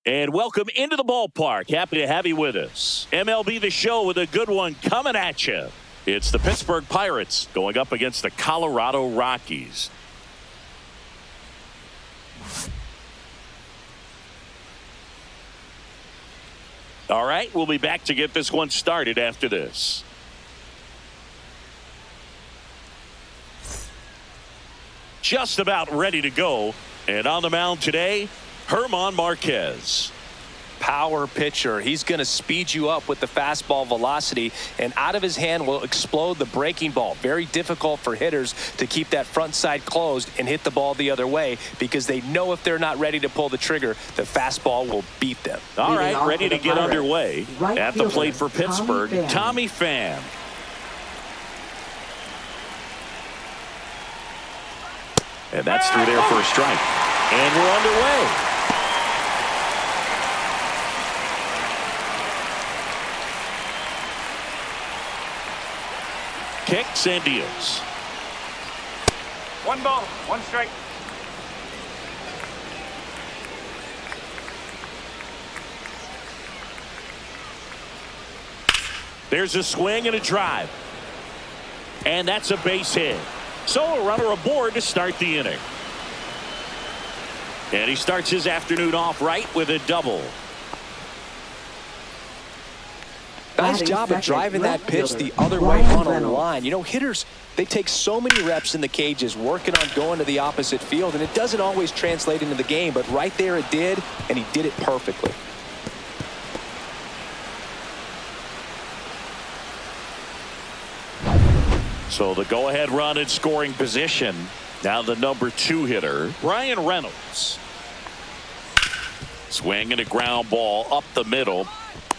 And welcome into the ballpark. Happy to have you with us. MLB The Show with a good one coming at you. It's the Pittsburgh Pirates going up against the Colorado Rockies. All right, we'll be back to get this one started after this. Just about ready to go. And on the mound today, Germán Márquez. Power pitcher. He's going to speed you up with the fastball velocity, and out of his hand will explode the breaking ball. Very difficult for hitters to keep that front side closed and hit the ball the other way, because they know if they're not ready to pull the trigger, the fastball will beat them. All right, ready to get underway. At the plate for Pittsburgh, Tommy Pham. And that's through there for a strike. And we're underway. Kicks and deals. 1 ball, 1 strike. There's a swing and a drive. And that's a base hit. So a runner aboard to start the inning. And he starts his afternoon off right with a double. Nice job of driving that pitch the other way on a line. You know, hitters, they take so many reps in the cages working on going to the opposite field, and it doesn't always translate into the game, but right there it did, and he did it perfectly. So the go-ahead run in scoring position. Now the number 2 hitter, Bryan Reynolds. Swing and a ground ball up the middle.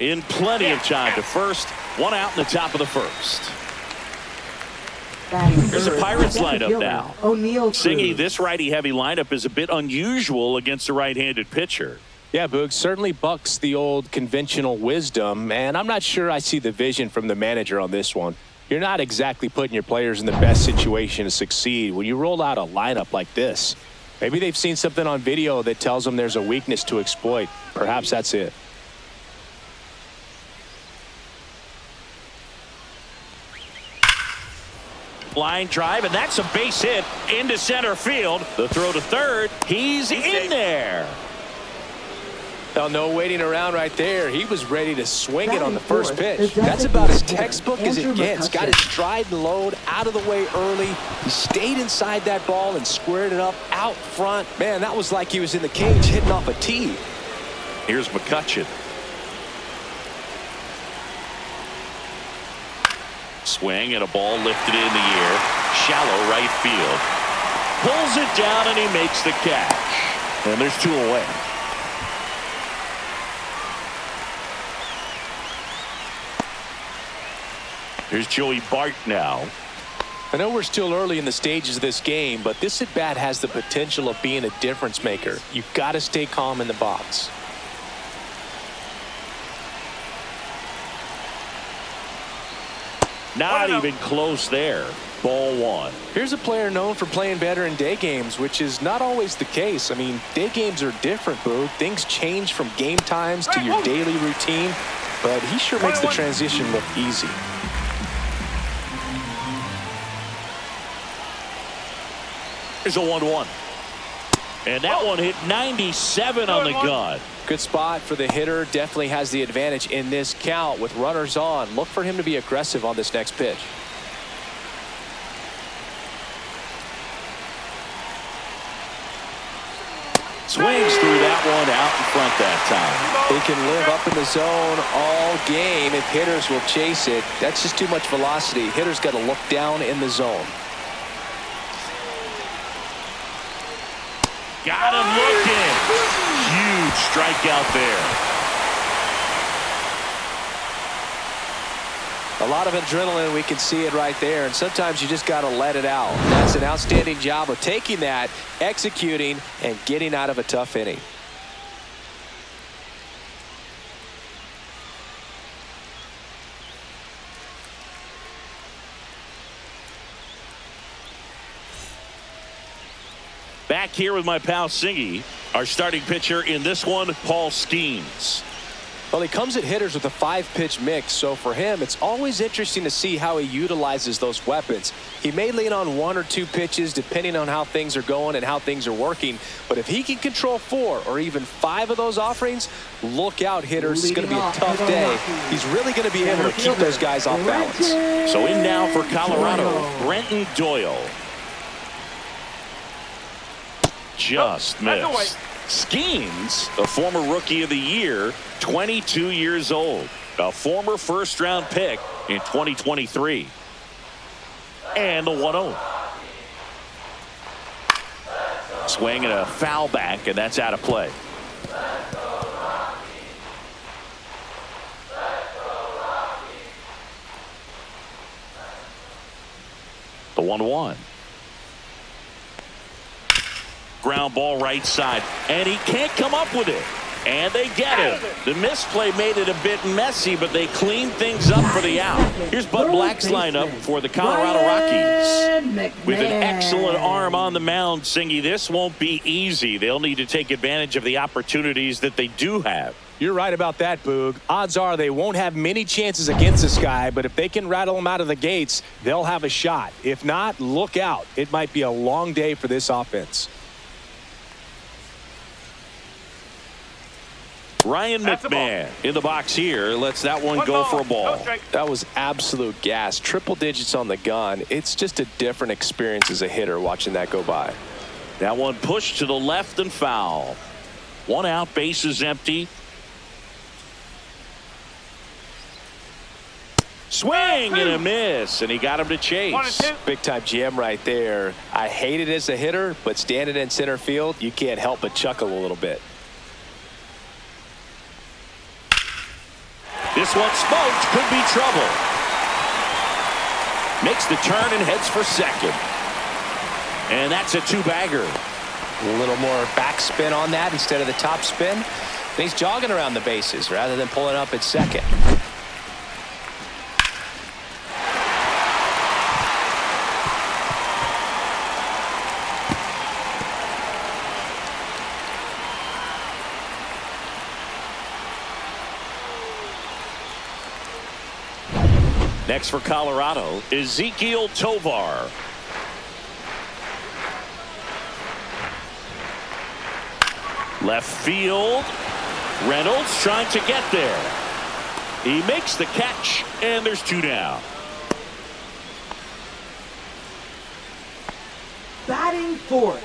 In plenty of time to first. 1 out in the top of the first. Here's the Pirates lineup now. Singy, this righty-heavy lineup is a bit unusual against a right-handed pitcher. Yeah, Boog, certainly bucks the old conventional wisdom, and I'm not sure I see the vision from the manager on this one. You're not exactly putting your players in the best situation to succeed when you roll out a lineup like this. Maybe they've seen something on video that tells them there's a weakness to exploit. Perhaps that's it. Line drive, and that's a base hit into center field. The throw to third. He's in there. Oh, no waiting around right there. He was ready to swing it on the first pitch. That's about as textbook as it gets. Got his stride and load out of the way early. He stayed inside that ball and squared it up out front. Man, that was like he was in the cage hitting off a tee. Here's McCutchen. Swing and a ball lifted in the air. Shallow right field. Pulls it down and he makes the catch. And there's 2 away. Here's Joey Bart now. I know we're still early in the stages of this game, but this at-bat has the potential of being a difference maker. You've got to stay calm in the box. Not even close there. Ball 1. Here's a player known for playing better in day games, which is not always the case. I mean, day games are different, Boog. Things change from game times to your daily routine, but he sure makes the transition look easy. Here's a 1-1. And that one hit 97 on the gun. Good spot for the hitter. Definitely has the advantage in this count with runners on. Look for him to be aggressive on this next pitch. Swings through that one out in front that time. He can live up in the zone all game if hitters will chase it. That's just too much velocity. Hitters got to look down in the zone. Got him looking. Huge strikeout there. A lot of adrenaline, we can see it right there, and sometimes you just got to let it out. That's an outstanding job of taking that, executing, and getting out of a tough inning. Back here with my pal Singy, our starting pitcher in this one, Paul Skeens. Well, he comes at hitters with a 5-pitch mix, so for him, it's always interesting to see how he utilizes those weapons. He may lean on 1 or 2 pitches depending on how things are going and how things are working, but if he can control 4 or even 5 of those offerings, look out, hitters. It's going to be a tough day. He's really going to be able to keep those guys off balance. So in now for Colorado, Brenton Doyle. Just missed. Skeens, a former Rookie of the Year, 22 years old, a former first-round pick in 2023. And the 1-0. Swing and a foul back, and that's out of play. The 1-1. Ground ball right side, and he can't come up with it. And they get it. The misplay made it a bit messy, but they cleaned things up for the out. Here's Bud Black's lineup for the Colorado Rockies. With an excellent arm on the mound, Singy, this won't be easy. They'll need to take advantage of the opportunities that they do have. You're right about that, Boog. Odds are they won't have many chances against this guy, but if they can rattle him out of the gates, they'll have a shot. If not, look out. It might be a long day for this offense. Ryan McMahon in the box here. Lets that one go for a ball. That was absolute gas. Triple digits on the gun. It's just a different experience as a hitter watching that go by. That one pushed to the left and foul. 1 out, bases empty. Swing and a miss, and he got him to chase. Big time jam right there. I hate it as a hitter, but standing in center field, you can't help but chuckle a little bit. This one smoked, could be trouble. Makes the turn and heads for second. And that's a 2-bagger. A little more backspin on that instead of the top spin. And he's jogging around the bases rather than pulling up at second. Next for Colorado, Ezekiel Tovar. Left field. Reynolds trying to get there. He makes the catch, and there's 2 down. Batting fourth,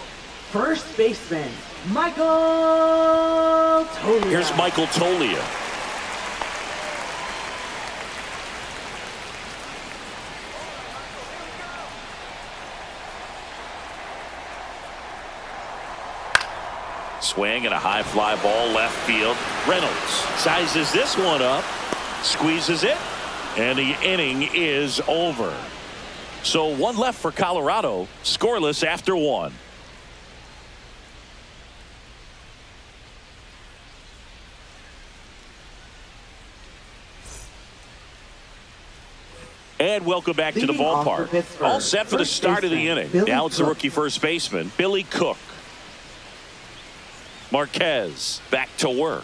first baseman, Michael Toglia. Here's Michael Toglia. Swing and a high fly ball left field. Reynolds sizes this one up, squeezes it, and the inning is over. So 1 left for Colorado, scoreless after 1. And welcome back to the ballpark. All set for the start of the inning. Now it's the rookie first baseman, Billy Cook. Marquez back to work.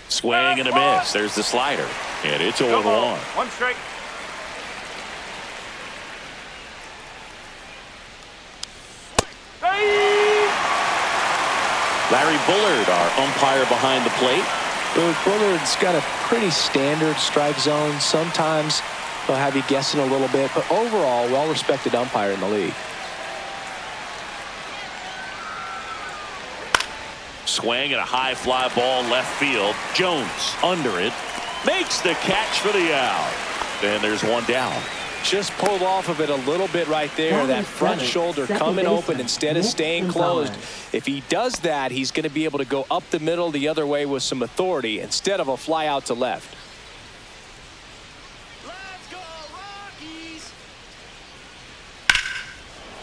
Swing and a miss. There's the slider. And it's 0-1. 1 strike. Larry Bullard, our umpire behind the plate. Bullard's got a pretty standard strike zone. Sometimes he'll have you guessing a little bit, but overall, well-respected umpire in the league. Swing and a high fly ball left field. Jones under it. Makes the catch for the out. And there's 1 down. Just pulled off of it a little bit right there. That front shoulder coming open instead of staying closed. If he does that, he's going to be able to go up the middle the other way with some authority instead of a fly out to left. Let's go, Rockies!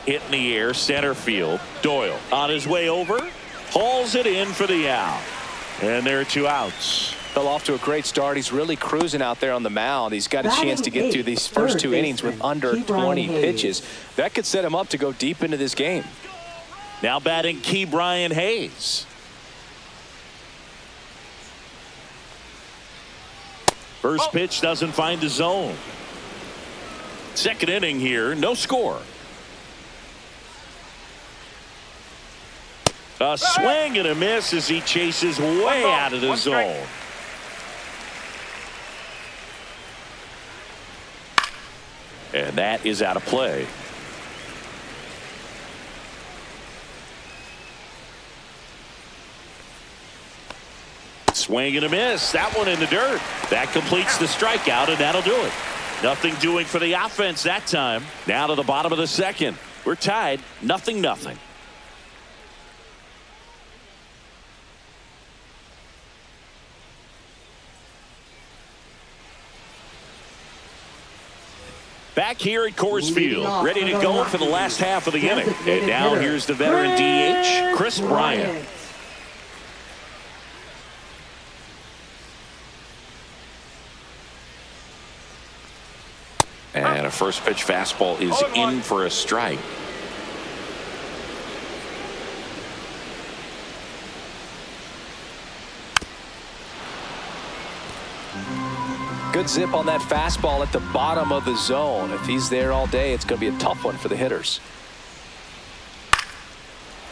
Hit in the air, center field. Doyle on his way over. Hauls it in for the out. And there are 2 outs. Fell off to a great start. He's really cruising out there on the mound. He's got a chance to get through these first 2 innings with under 20 pitches. That could set him up to go deep into this game. Now batting Key Brian Hayes. First pitch doesn't find the zone. Second inning here, no score. A swing and a miss as he chases way out of the zone. And that is out of play. Swing and a miss. That one in the dirt. That completes the strikeout, and that'll do it. Nothing doing for the offense that time. Now to the bottom of the second. We're tied, 0-0. Back here at Coors Field, ready to go for the last half of the inning. And now here's the veteran DH, Chris Bryant. And a first pitch fastball is in for a strike. Good zip on that fastball at the bottom of the zone. If he's there all day, it's going to be a tough one for the hitters.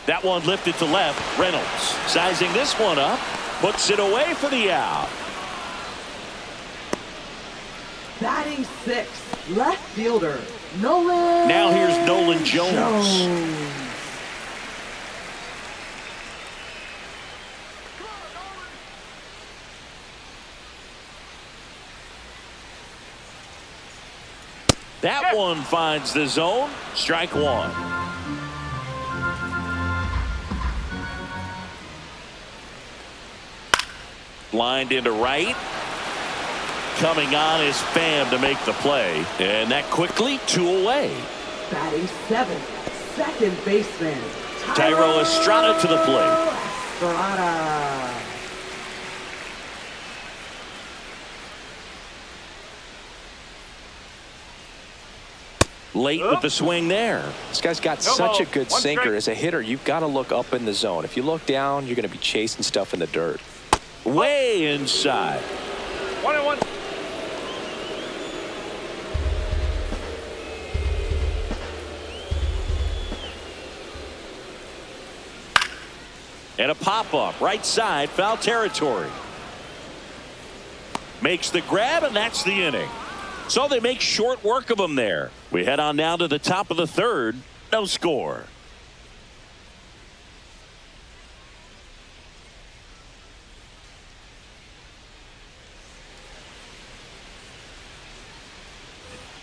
That one lifted to left. Reynolds sizing this one up. Puts it away for the out. Batting 6th, left fielder, Nolan. Now here's Nolan Jones. That one finds the zone. Strike one. Lined into right. Coming on is Pham to make the play. And that quickly 2 away. Batting 7th, second baseman, Thairo Estrada to the plate. Estrada. Late with the swing there. This guy's got such a good sinker. As a hitter, you've got to look up in the zone. If you look down, you're going to be chasing stuff in the dirt. Way inside. 1-1. And a pop-up right side, foul territory. Makes the grab, and that's the inning. So they make short work of him there. We head on now to the top of the third. No score.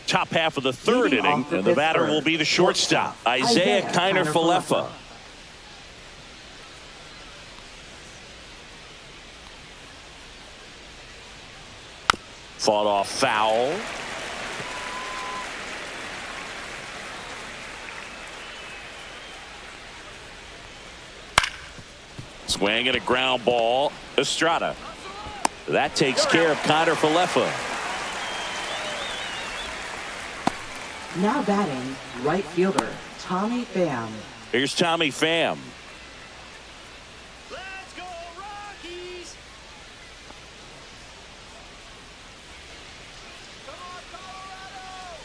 Top half of the third inning, and the batter will be the shortstop, Isaiah Kiner-Falefa. Fought off foul. Swing and a ground ball. Estrada. That takes care of Kiner-Falefa. Now batting, right fielder, Tommy Pham. Here's Tommy Pham. Let's go, Rockies! Come on, Colorado!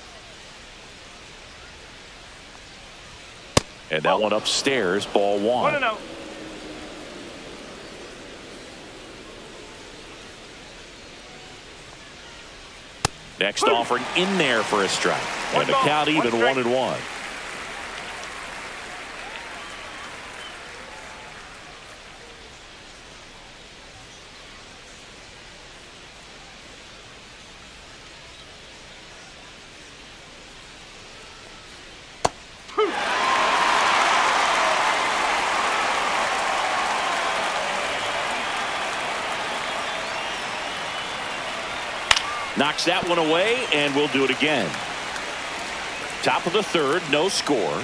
And that one upstairs, ball one. 1-0. Next offering in there for a strike. And the count even 1-1. Knocks that one away, and we'll do it again. Top of the third, no score.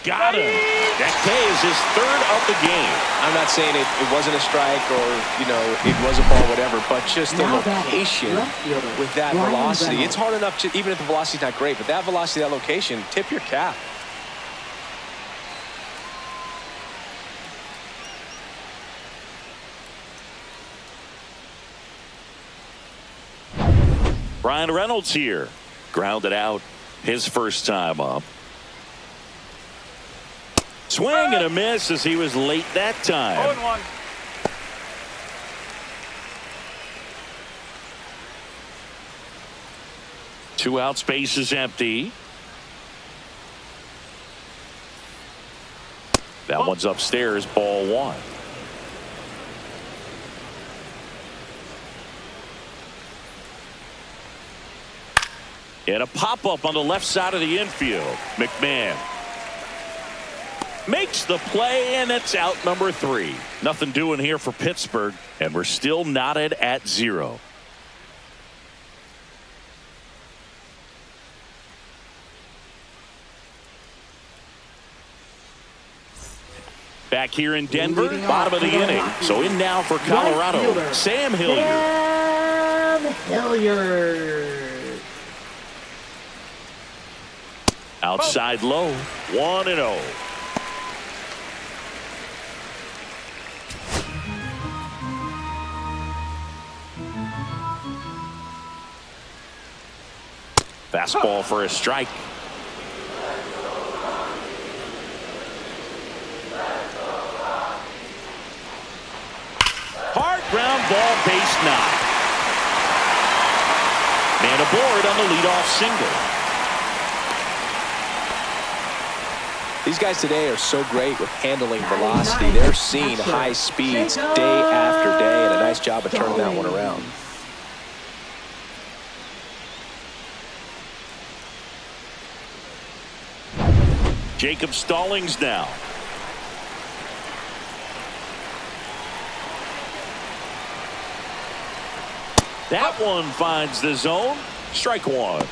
Got him. That K is his third of the game. I'm not saying it wasn't a strike or, you know, it was a ball, whatever, but just the Now batting, location left fielder, with that Ryan velocity. Reynolds. It's hard enough, to, even if the velocity's not great, but that velocity, that location, tip your cap. Ryan Reynolds here. Grounded out his first time up. Swing and a miss as he was late that time. 0-1. Two outs, base is empty. That one's upstairs, ball one. And a pop-up on the left side of the infield. McMahon makes the play, and it's out number 3. Nothing doing here for Pittsburgh, and we're still knotted at 0. Back here in Denver, Leading bottom off of the for the inning. Rockies. So in now for Right Colorado, fielder, Sam Hilliard. Sam Hilliard. Outside low, 1-0. Fastball for a strike. Hard ground ball, base knock. Man aboard on the leadoff single. These guys today are so great with handling velocity. They're seeing high speeds day after day, and a nice job of turning that one around. Jacob Stallings now. That one finds the zone. Strike one.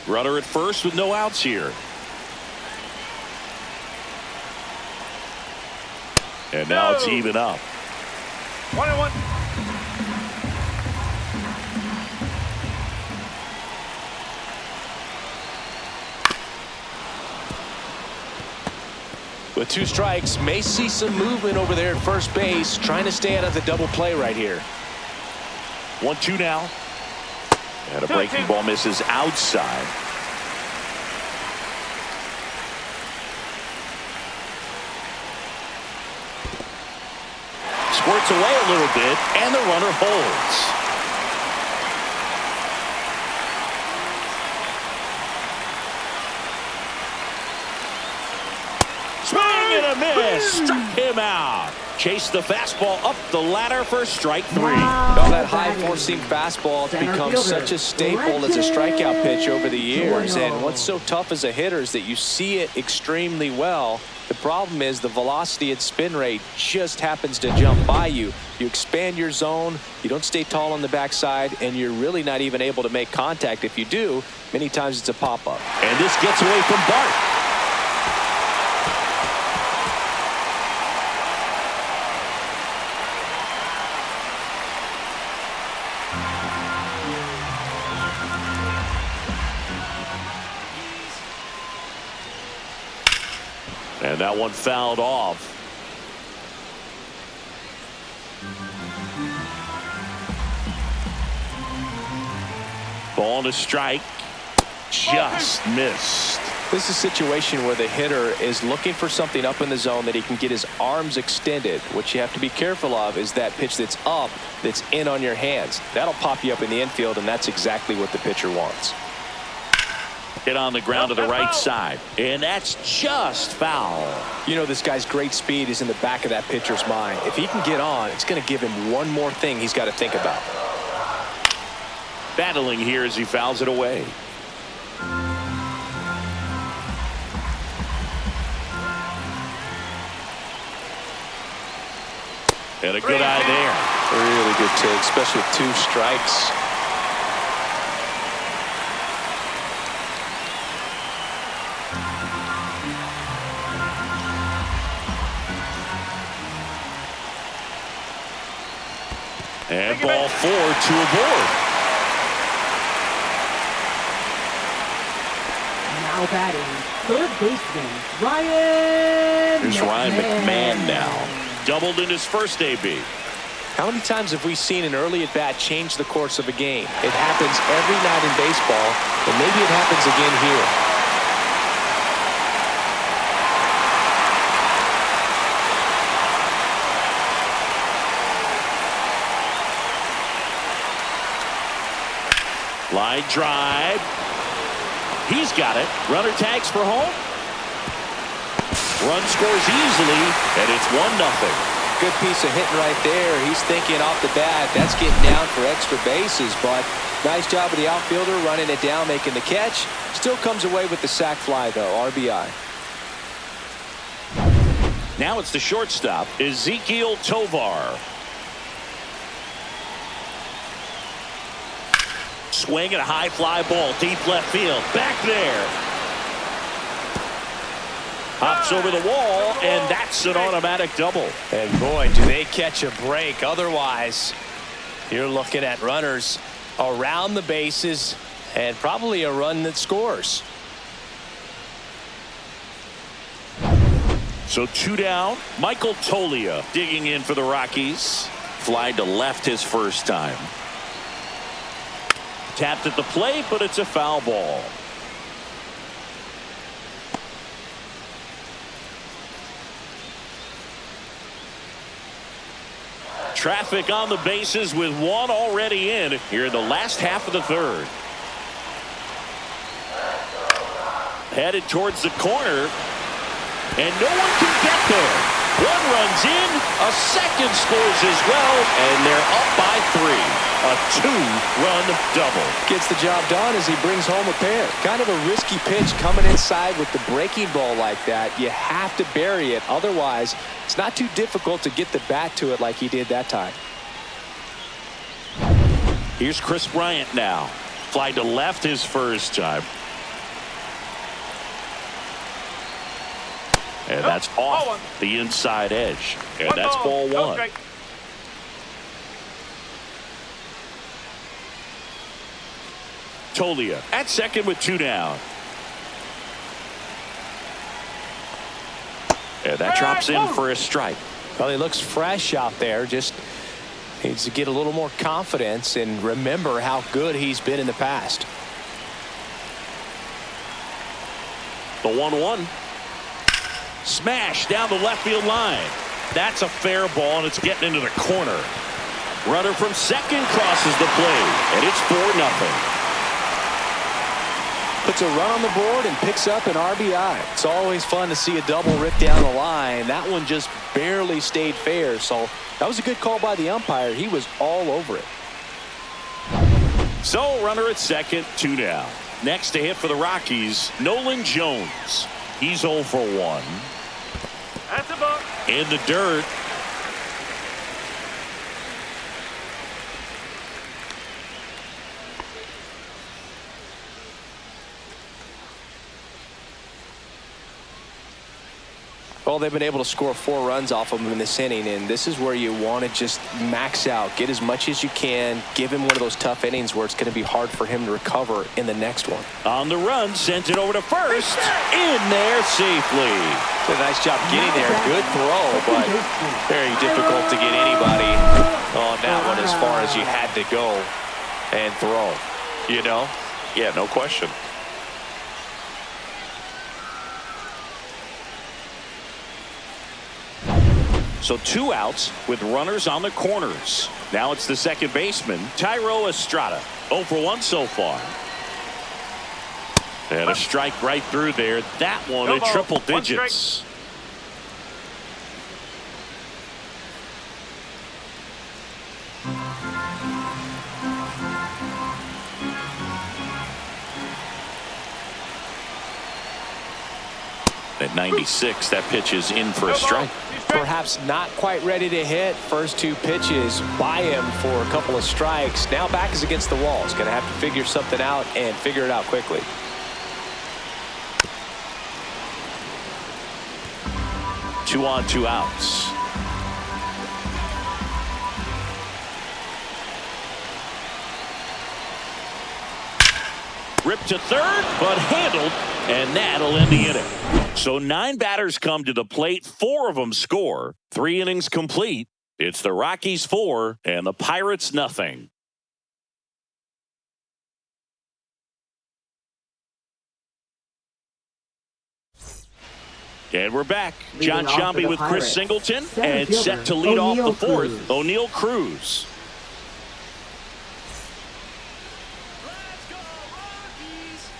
Runner at first with no outs here. And now it's even up. 1-1. With 2 strikes, may see some movement over there at first base, trying to stay out of the double play right here. 1-2 now. And a breaking ball misses outside. Squirts away a little bit, and the runner holds. Swing and a miss. Struck him out. Chased the fastball up the ladder for strike 3. Now that high four-seam fastball has become such a staple as a strikeout pitch over the years. And what's so tough as a hitter is that you see it extremely well. The problem is the velocity and spin rate just happens to jump by you. You expand your zone, you don't stay tall on the backside, and you're really not even able to make contact. If you do, many times it's a pop-up. And this gets away from Bart. And that one fouled off. Ball to strike. Just missed. This is a situation where the hitter is looking for something up in the zone that he can get his arms extended. What you have to be careful of is that pitch that's up, that's in on your hands. That'll pop you up in the infield, and that's exactly what the pitcher wants. Hit on the ground to the right side, and that's just foul. You know, this guy's great speed is in the back of that pitcher's mind. If he can get on, it's going to give him one more thing he's got to think about. Battling here as he fouls it away. And a good eye there. Really good take, especially with 2 strikes. And ball 4, 2 aboard. Now batting, third baseman, Ryan Here's Ryan McMahon. McMahon now. Doubled in his first AB. How many times have we seen an early at-bat change the course of a game? It happens every night in baseball, and maybe it happens again here. Line drive. He's got it. Runner tags for home. Run scores easily, and it's 1-0. Good piece of hitting right there. He's thinking off the bat, that's getting down for extra bases, but nice job of the outfielder running it down, making the catch. Still comes away with the sac fly, though. RBI. Now it's the shortstop, Ezekiel Tovar. Swing and a high fly ball, deep left field. Back there. Hops over the wall, and that's an automatic double. And boy, do they catch a break. Otherwise, you're looking at runners around the bases and probably a run that scores. So 2 down. Michael Toglia digging in for the Rockies. Fly to left his first time. Tapped at the plate, but it's a foul ball. Traffic on the bases with one already in here in the last half of the third. Headed towards the corner, and no one can get there. One runs in, a second scores as well, and they're up by 3. A 2-run double. Gets the job done as he brings home a pair. Kind of a risky pitch coming inside with the breaking ball like that. You have to bury it. Otherwise, it's not too difficult to get the bat to it like he did that time. Here's Chris Bryant now. Fly to left his first time. And that's off the inside edge. And that's ball 1. Toglia at second with 2 down. And that drops in for a strike. Well, he looks fresh out there. Just needs to get a little more confidence and remember how good he's been in the past. The 1-1. Smash down the left field line. That's a fair ball, and it's getting into the corner. Runner from second crosses the plate, and it's 4-0. Puts a run on the board and picks up an RBI. It's always fun to see a double rip down the line. That one just barely stayed fair, so that was a good call by the umpire. He was all over it. So runner at second, 2 down. Next to hit for the Rockies, Nolan Jones. He's 0 for 1. That's a ball. In the dirt. Well, they've been able to score 4 runs off of him in this inning, and this is where you want to just max out, get as much as you can, give him one of those tough innings where it's going to be hard for him to recover in the next one. On the run, sent it over to first. In there safely. Did a nice job getting there. Good throw, but very difficult to get anybody on that one as far as you had to go and throw. You know? Yeah, no question. So 2 outs with runners on the corners. Now it's the second baseman, Thairo Estrada. 0 for 1 so far. And a strike right through there. That one at triple digits. At 96, that pitch is in for a strike. Perhaps not quite ready to hit. First 2 pitches by him for a couple of strikes. Now back is against the wall. He's going to have to figure something out and figure it out quickly. Two on, 2 outs. Ripped to third, but handled, and that'll end the inning. So 9 batters come to the plate, 4 of them score. 3 innings complete. It's the Rockies 4 and the Pirates nothing. And we're back. John Sciambi with Chris Singleton, and set to lead off the fourth, O'Neal Cruz. Let's go, Rockies!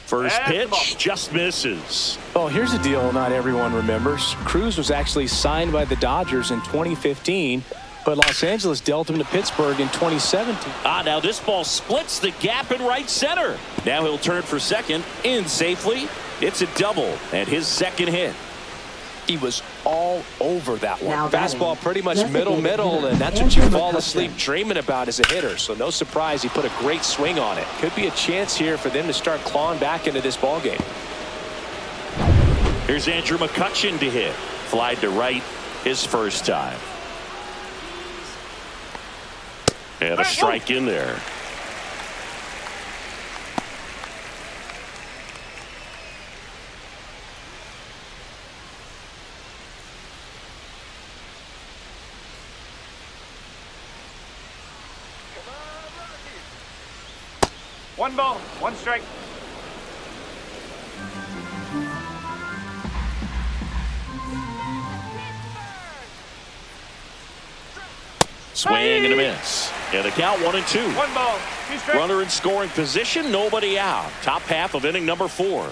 First pitch just misses. Oh, here's a deal not everyone remembers. Cruz was actually signed by the Dodgers in 2015, but Los Angeles dealt him to Pittsburgh in 2017. Now this ball splits the gap in right center. Now he'll turn for second, in safely. It's a double, and his second hit. He was all over that one. Now Fastball pretty much middle, and that's what you fall asleep dreaming about as a hitter. So no surprise he put a great swing on it. Could be a chance here for them to start clawing back into this ball game. Here's Andrew McCutchen to hit. Flied to right his first time. And a strike in there. One ball, one strike. Swing and a miss. And the count 1-2. One ball, 2 strikes. Runner in scoring position, nobody out. Top half of inning number 4.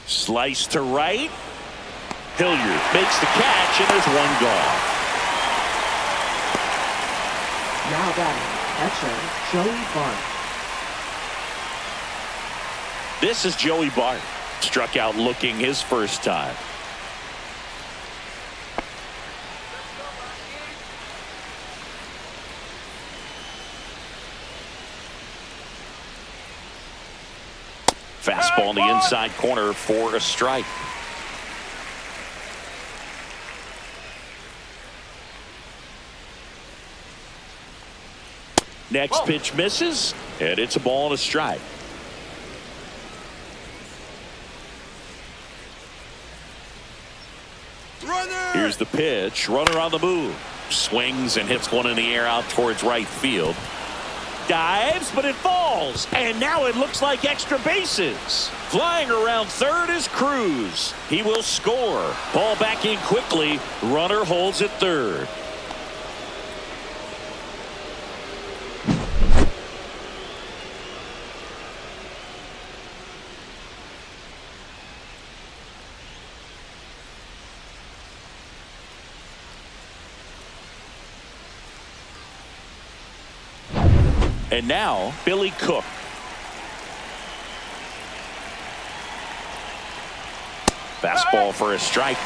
Slice to right. Hilliard makes the catch, and there's one gone. Now batting, catcher Joey Bart. This is Joey Bart. Struck out looking his first time. Fastball in the inside corner for a strike. Next pitch misses, and it's a ball and a strike. Here's the pitch. Runner on the move. Swings and hits one in the air out towards right field. Dives, but it falls. And now it looks like extra bases. Flying around third is Cruz. He will score. Ball back in quickly. Runner holds at third. And now, Billy Cook. Fastball for a strike.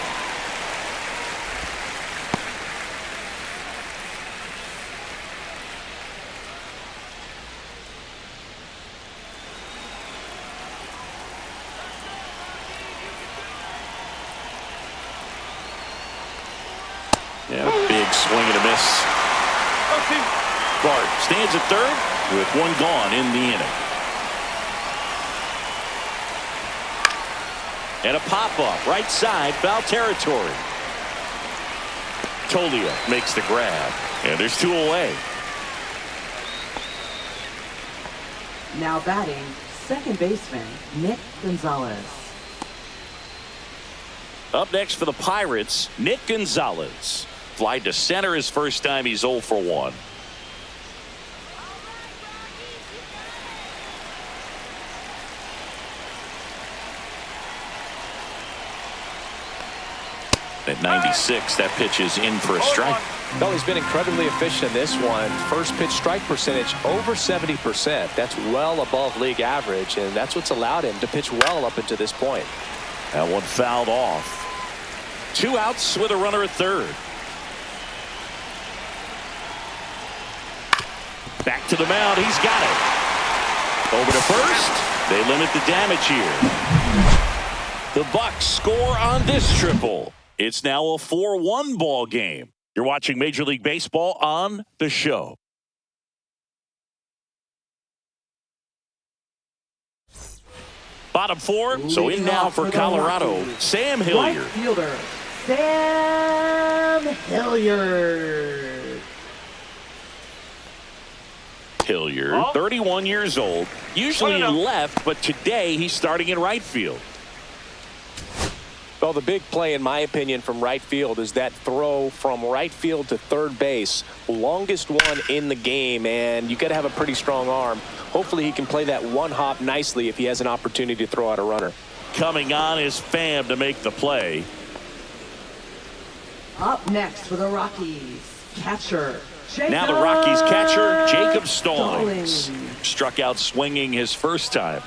Yeah, big swing and a miss. Bart stands at third with one gone in the inning. And a pop-up right side, foul territory. Tolia makes the grab, and there's 2 away. Now batting, second baseman Nick Gonzalez. Up next for the Pirates, Nick Gonzalez. Fly to center his first time. He's 0 for 1. At 96, that pitch is in for a strike. Well, he's been incredibly efficient in this one. First pitch strike percentage over 70%. That's well above league average, and that's what's allowed him to pitch well up until this point. That one fouled off. 2 outs with a runner at third. Back to the mound. He's got it. Over to first. They limit the damage here. The Bucks score on this triple. It's now a 4-1 ball game. You're watching Major League Baseball on The Show. Bottom four, so in now for Colorado, Sam Hilliard. Right fielder, Sam Hilliard. Hilliard, 31 years old, usually in left, but today he's starting in right field. Well, the big play, in my opinion, from right field is that throw from right field to third base. Longest one in the game, and you got to have a pretty strong arm. Hopefully he can play that one hop nicely if he has an opportunity to throw out a runner. Coming on is Pham to make the play. Up next for the Rockies, catcher. Now the Rockies catcher, Jacob Stallings. Struck out swinging his first time.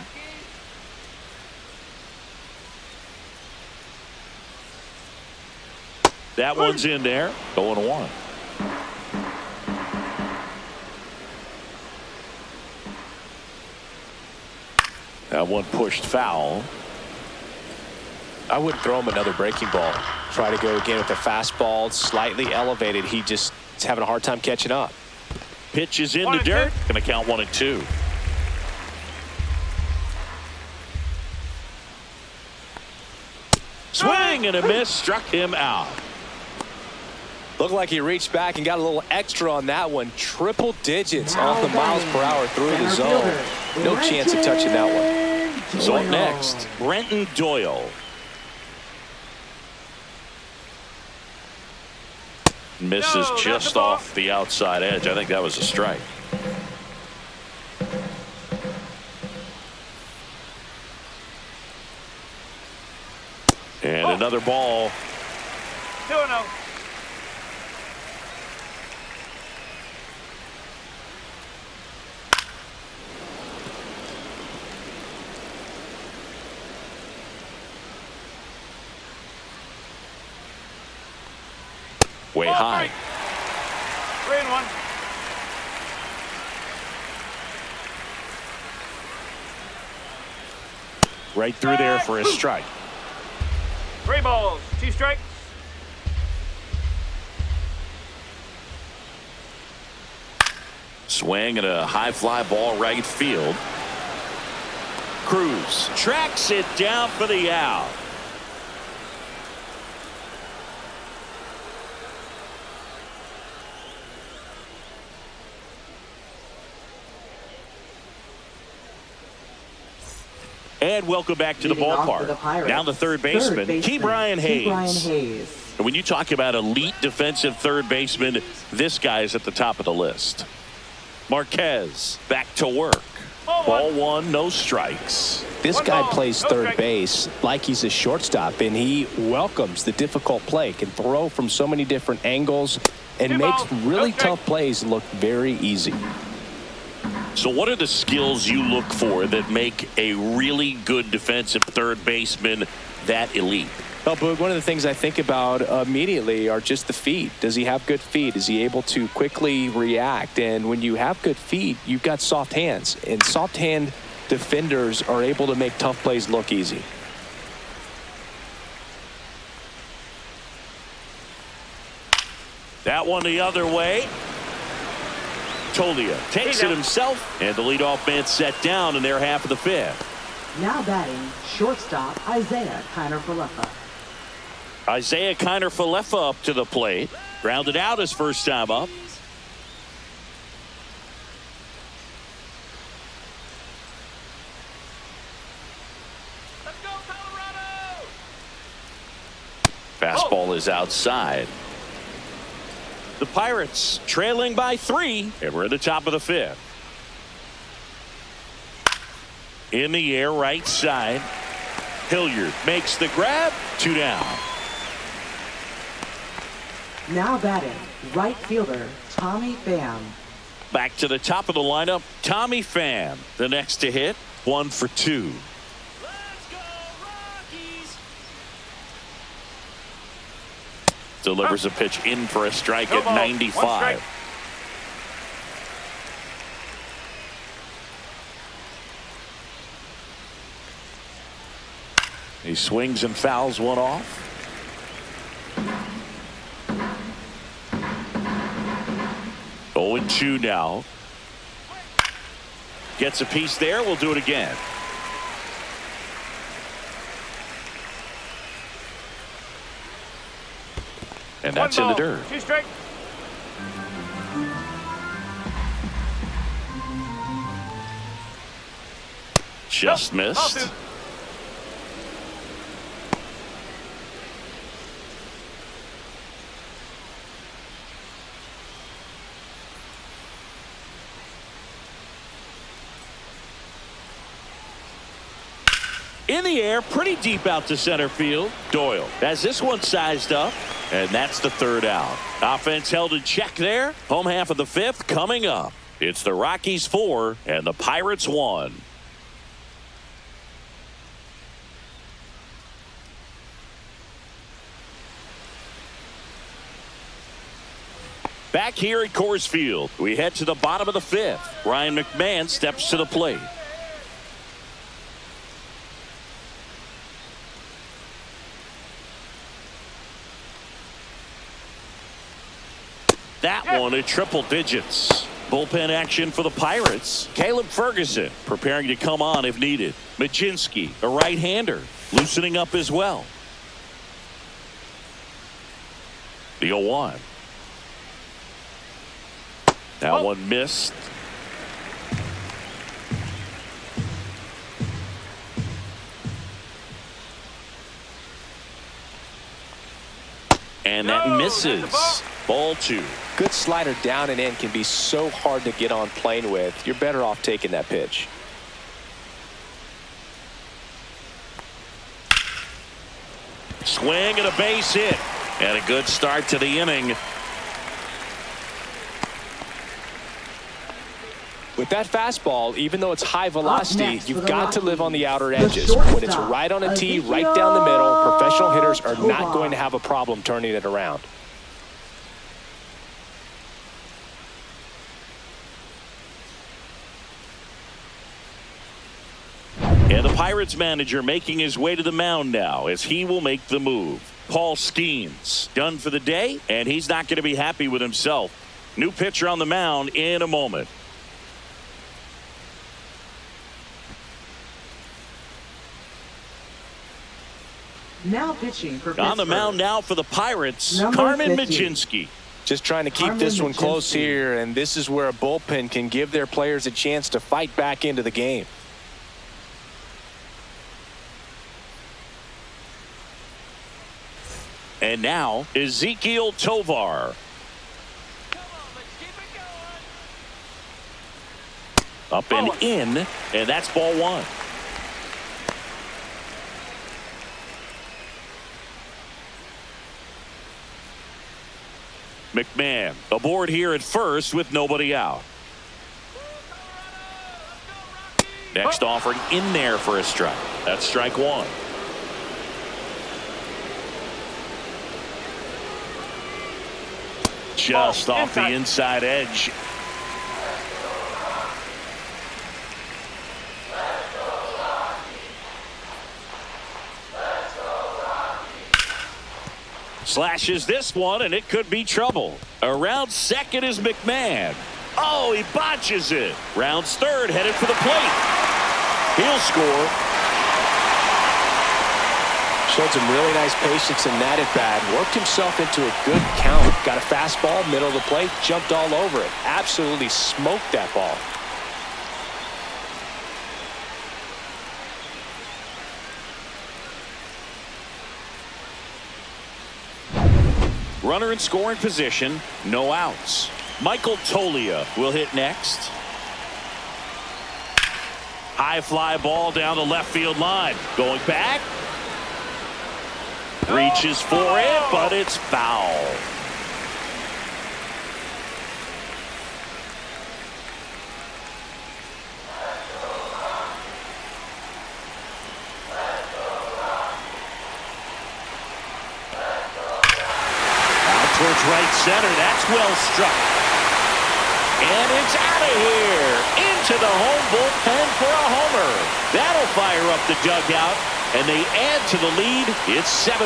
That one's in there. 0-1. That one pushed foul. I wouldn't throw him another breaking ball. Try to go again with the fastball, slightly elevated. He just is having a hard time catching up. Pitch is in the dirt. Going to count 1-2. Swing and a miss. Struck him out. Looked like he reached back and got a little extra on that one. Triple digits off the miles per hour through the zone. No chance of touching that one. So up next, Brenton Doyle. Misses just off the outside edge. I think that was a strike. And another ball. 2-0. Way high. 3-1. Right through there for a strike. 3 balls, 2 strikes. Swing and a high fly ball right field. Cruz tracks it down for the out. And welcome back to the ballpark. Now the third baseman, Ke'Bryan Hayes. And when you talk about elite defensive third baseman, this guy is at the top of the list. Marquez back to work. Ball 1, no strikes. This guy plays third base like he's a shortstop, and he welcomes the difficult play. Can throw from so many different angles and makes really tough plays look very easy. So what are the skills you look for that make a really good defensive third baseman that elite? Well, Boog, one of the things I think about immediately are just the feet. Does he have good feet? Is he able to quickly react? And when you have good feet, you've got soft hands. And soft hand defenders are able to make tough plays look easy. That one the other way. Tolia takes it himself, and the leadoff man set down in their half of the fifth. Now batting, shortstop Isaiah Kiner-Falefa. Isaiah Kiner-Falefa up to the plate. Grounded out his first time up. Let's go, Colorado! Fastball is outside. The Pirates trailing by 3, and we're at the top of the fifth. In the air, right side. Hilliard makes the grab. 2 down. Now batting, right fielder Tommy Pham. Back to the top of the lineup, Tommy Pham. The next to hit, 1 for 2. Let's go, Rockies! Delivers a pitch in for a strike at 95. He swings and fouls one off. Oh, 0-2 now. Gets a piece there. We'll do it again. And that's in the dirt. 2 strike. Just missed. In the air, pretty deep out to center field. Doyle has this one sized up, and that's the 3rd out. Offense held in check there. Home half of the 5th coming up. It's the Rockies 4 and the Pirates 1. Back here at Coors Field, we head to the bottom of the 5th. Ryan McMahon steps to the plate. That one at triple digits. Bullpen action for the Pirates. Caleb Ferguson preparing to come on if needed. Majinski, a right-hander, loosening up as well. The 0-1. That one missed. And that misses. Ball 2. Good slider down and in can be so hard to get on plane with. You're better off taking that pitch. Swing and a base hit. And a good start to the inning. With that fastball, even though it's high velocity, next you've for the got to live on the outer edges. shortstop, When it's right on a tee, right down the middle, professional hitters are not going to have a problem turning it around. And the Pirates manager making his way to the mound now as he will make the move. Paul Skeens done for the day, and he's not going to be happy with himself. New pitcher on the mound in a moment. Now pitching for On the Pittsburgh. mound now for the Pirates, Number Carmen 50. Majinski. Just trying to keep Carmen this one close Majinski. here, and this is where a bullpen can give their players a chance to fight back into the game. And now Ezekiel Tovar. Up and in, and that's ball 1. McMahon aboard here at first with nobody out. Next offering in there for a strike. That's strike 1. Just off the inside edge. Slashes this one, and it could be trouble. Around second is McMahon. Oh, he botches it. Rounds third, headed for the plate. He'll score. Showed some really nice patience in that at bat. Worked himself into a good count. Got a fastball, middle of the plate, jumped all over it. Absolutely smoked that ball. Runner in scoring position, no outs. Michael Tolia will hit next. High fly ball down the left field line. Going back. Reaches for it, but it's foul. Towards right center. That's well struck. And it's out of here. Into the home bullpen for a homer. That'll fire up the dugout. And they add to the lead. It's 7-1.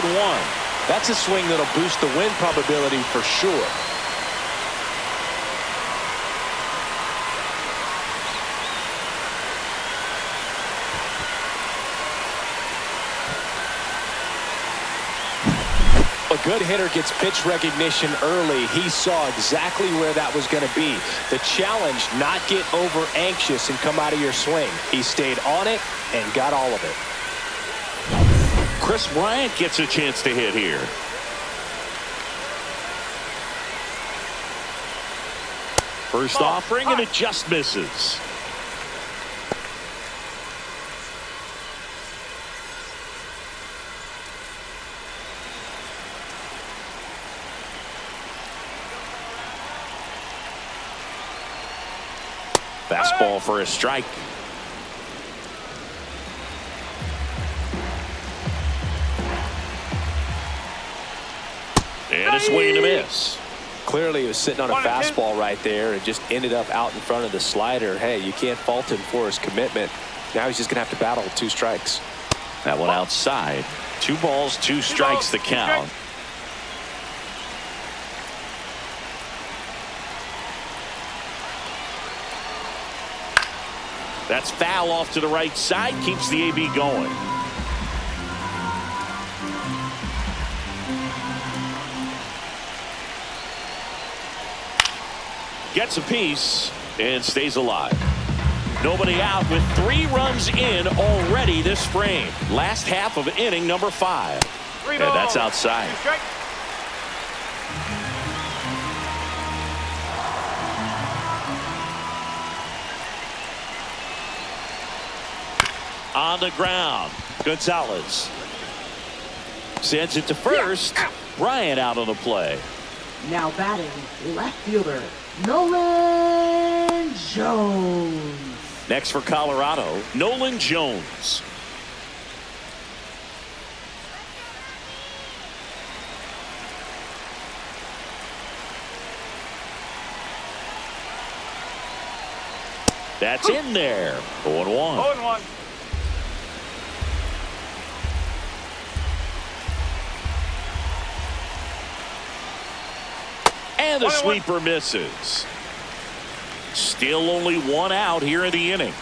That's a swing that'll boost the win probability for sure. A good hitter gets pitch recognition early. He saw exactly where that was going to be. The challenge, not get over anxious and come out of your swing. He stayed on it and got all of it. Chris Bryant gets a chance to hit here. First offering, and it just misses. Fastball for a strike. And a swing and a miss. Clearly he was sitting on a fastball right there and just ended up out in front of the slider. Hey, you can't fault him for his commitment. Now he's just going to have to battle with 2 strikes. That one outside. 2 balls, 2 strikes the count. That's foul off to the right side. Keeps the AB going. Gets a piece and stays alive. Nobody out with 3 runs in already this frame. Last half of inning number 5. And that's outside. On the ground, Gonzalez sends it to first. Bryant out on the play. Now batting, left fielder, Nolan Jones. Next for Colorado, Nolan Jones. That's in there. 0-1. 0-1. And the sweeper misses. Still only 1 out here in the inning.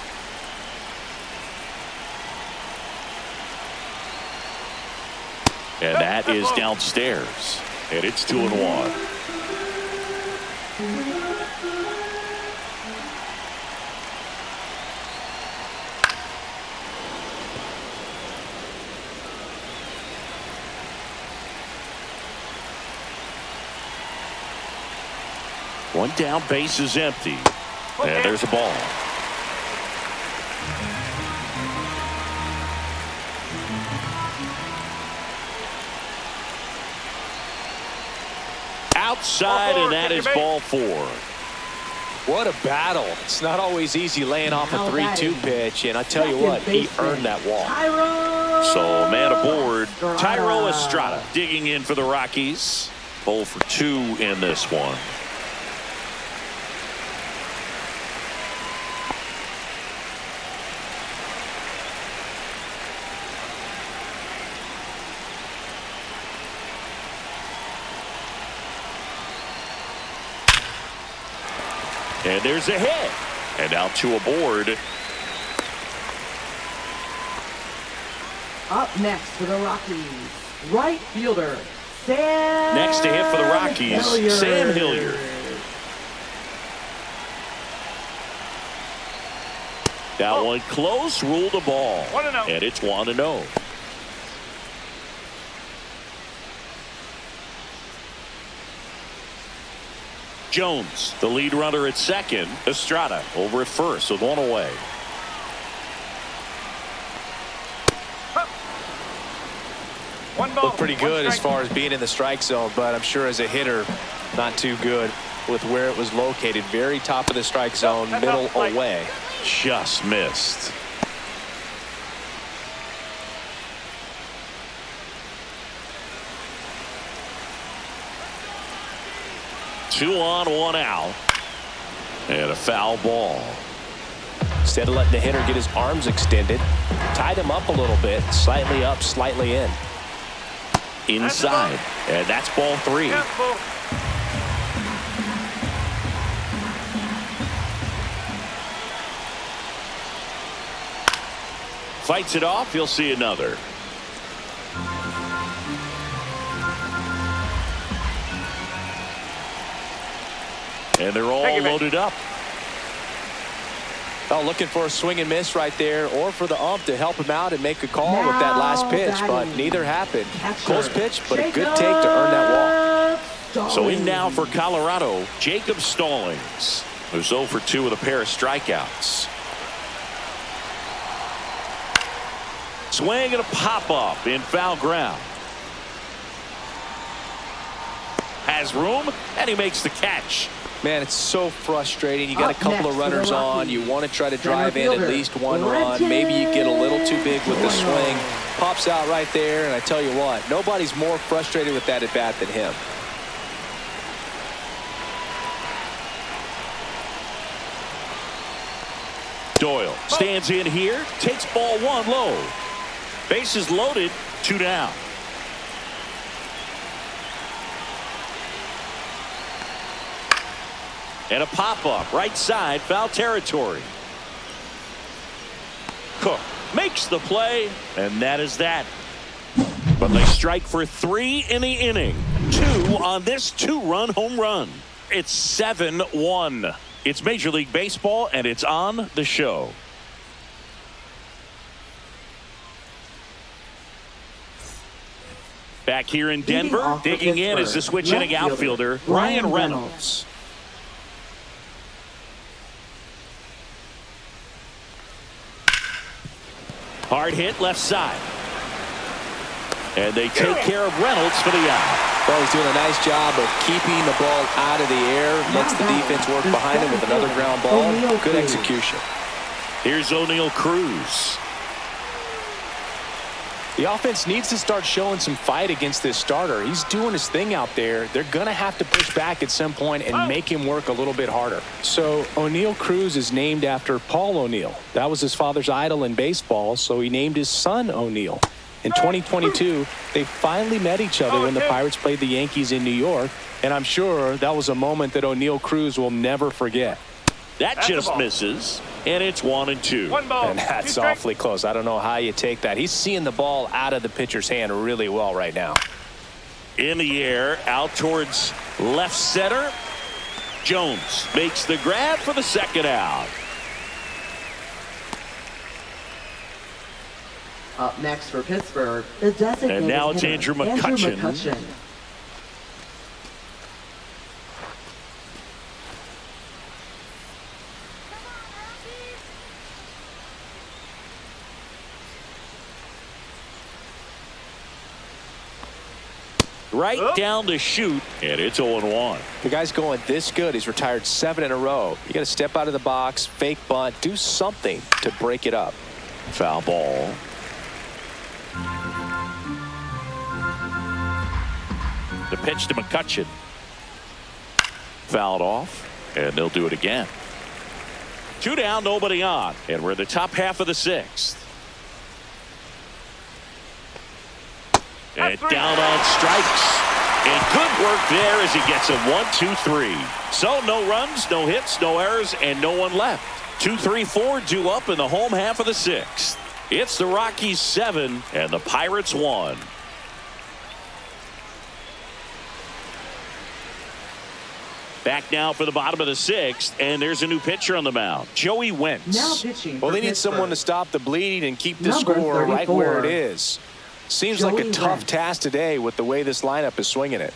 And that is downstairs. And it's 2-1. One down, base is empty. And there's a ball. Outside, and that is ball 4. What a battle. It's not always easy laying off a 3-2 pitch, and I tell you what, he earned that walk. So man aboard, Tyro Estrada digging in for the Rockies. 0 for 2 in this one. And there's a hit. And now 2 aboard. Up next for the Rockies, right fielder, Sam. Next to hit for the Rockies, Hilliard. Sam Hilliard. That one close, ruled the ball. 1-0. And it's 1-0. Jones, the lead runner at second. Estrada over at first with 1 away. Looked pretty good as far as being in the strike zone, but I'm sure as a hitter, not too good with where it was located. Very top of the strike zone, middle away. Just missed. Two on, 1 out. And a foul ball. Instead of letting the hitter get his arms extended, tied him up a little bit, slightly up, slightly in. Inside, and that's ball 3. Yeah, ball. Fights it off. You'll see another. And they're all loaded up. Oh, looking for a swing and miss right there, or for the ump to help him out and make a call with that last pitch, but neither happened. Close pitch, but a good take to earn that walk. So in now for Colorado, Jacob Stallings, who's 0 for 2 with a pair of strikeouts. Swing and a pop-up in foul ground. Has room, and he makes the catch. Man, it's so frustrating. You got a couple of runners on. You want to try to drive in at least one run. Maybe you get a little too big with the swing. Pops out right there, and I tell you what, nobody's more frustrated with that at bat than him. Doyle stands in here, takes ball 1 low. Bases loaded, 2 down. And a pop-up right side, foul territory. Cook makes the play, and that is that. But they strike for 3 in the inning. 2 on this 2-run home run. It's 7-1. It's Major League Baseball, and it's on the show. Back here in Denver, digging in is the switch inning outfielder, Ryan Reynolds. Hard hit left side. And they take care of Reynolds for the out. Well, he's doing a nice job of keeping the ball out of the air. Lets the defense work behind him with another ground ball. Good execution. Here's O'Neal Cruz. The offense needs to start showing some fight against this starter. He's doing his thing out there. They're going to have to push back at some point and make him work a little bit harder. So O'Neal Cruz is named after Paul O'Neill. That was his father's idol in baseball, so he named his son O'Neal. In 2022, they finally met each other when the Pirates played the Yankees in New York, and I'm sure that was a moment that O'Neal Cruz will never forget. That just misses, and it's 1-2. 1 ball. And that's awfully close. I don't know how you take that. He's seeing the ball out of the pitcher's hand really well right now. In the air, out towards left center. Jones makes the grab for the second out. Up next for Pittsburgh, the designated And now it's hitter, Andrew McCutchen. Right down the chute, and it's 0-1. The guy's going this good. He's retired 7 in a row. You got to step out of the box, fake bunt, do something to break it up. Foul ball. The pitch to McCutchen. Fouled off, and they'll do it again. 2 down, nobody on, and we're in the top half of the 6th. And down on strikes. And good work there as he gets a 1-2-3. So no runs, no hits, no errors, and no one left. 2-3-4 due up in the home half of the 6th. It's the Rockies 7 and the Pirates 1. Back now for the bottom of the 6th, and there's a new pitcher on the mound, Joey Wentz. Now pitching Well, for they need Pittsburgh. someone to stop the bleeding and keep the Number score right 34. where it is. Seems like a Joey tough Wentz. task today with the way this lineup is swinging it.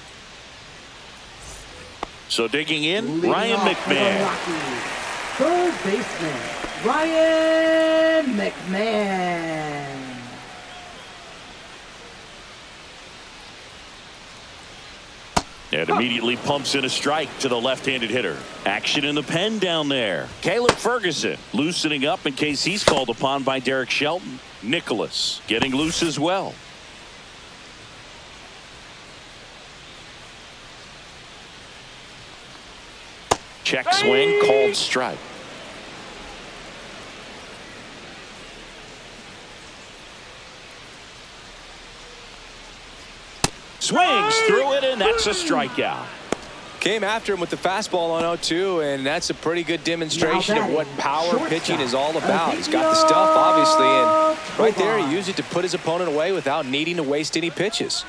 So digging in, Leading Ryan off for the McMahon. Rockies, third baseman, Ryan McMahon. And immediately pumps in a strike to the left-handed hitter. Action in the pen down there. Caleb Ferguson loosening up in case he's called upon by Derek Shelton. Nicholas getting loose as well. Check swing, called strike. Swings through it, and that's a strikeout. Came after him with the fastball on 0-2, and that's a pretty good demonstration of what power pitching is all about. He's got the stuff, obviously, and right there he used it to put his opponent away without needing to waste any pitches.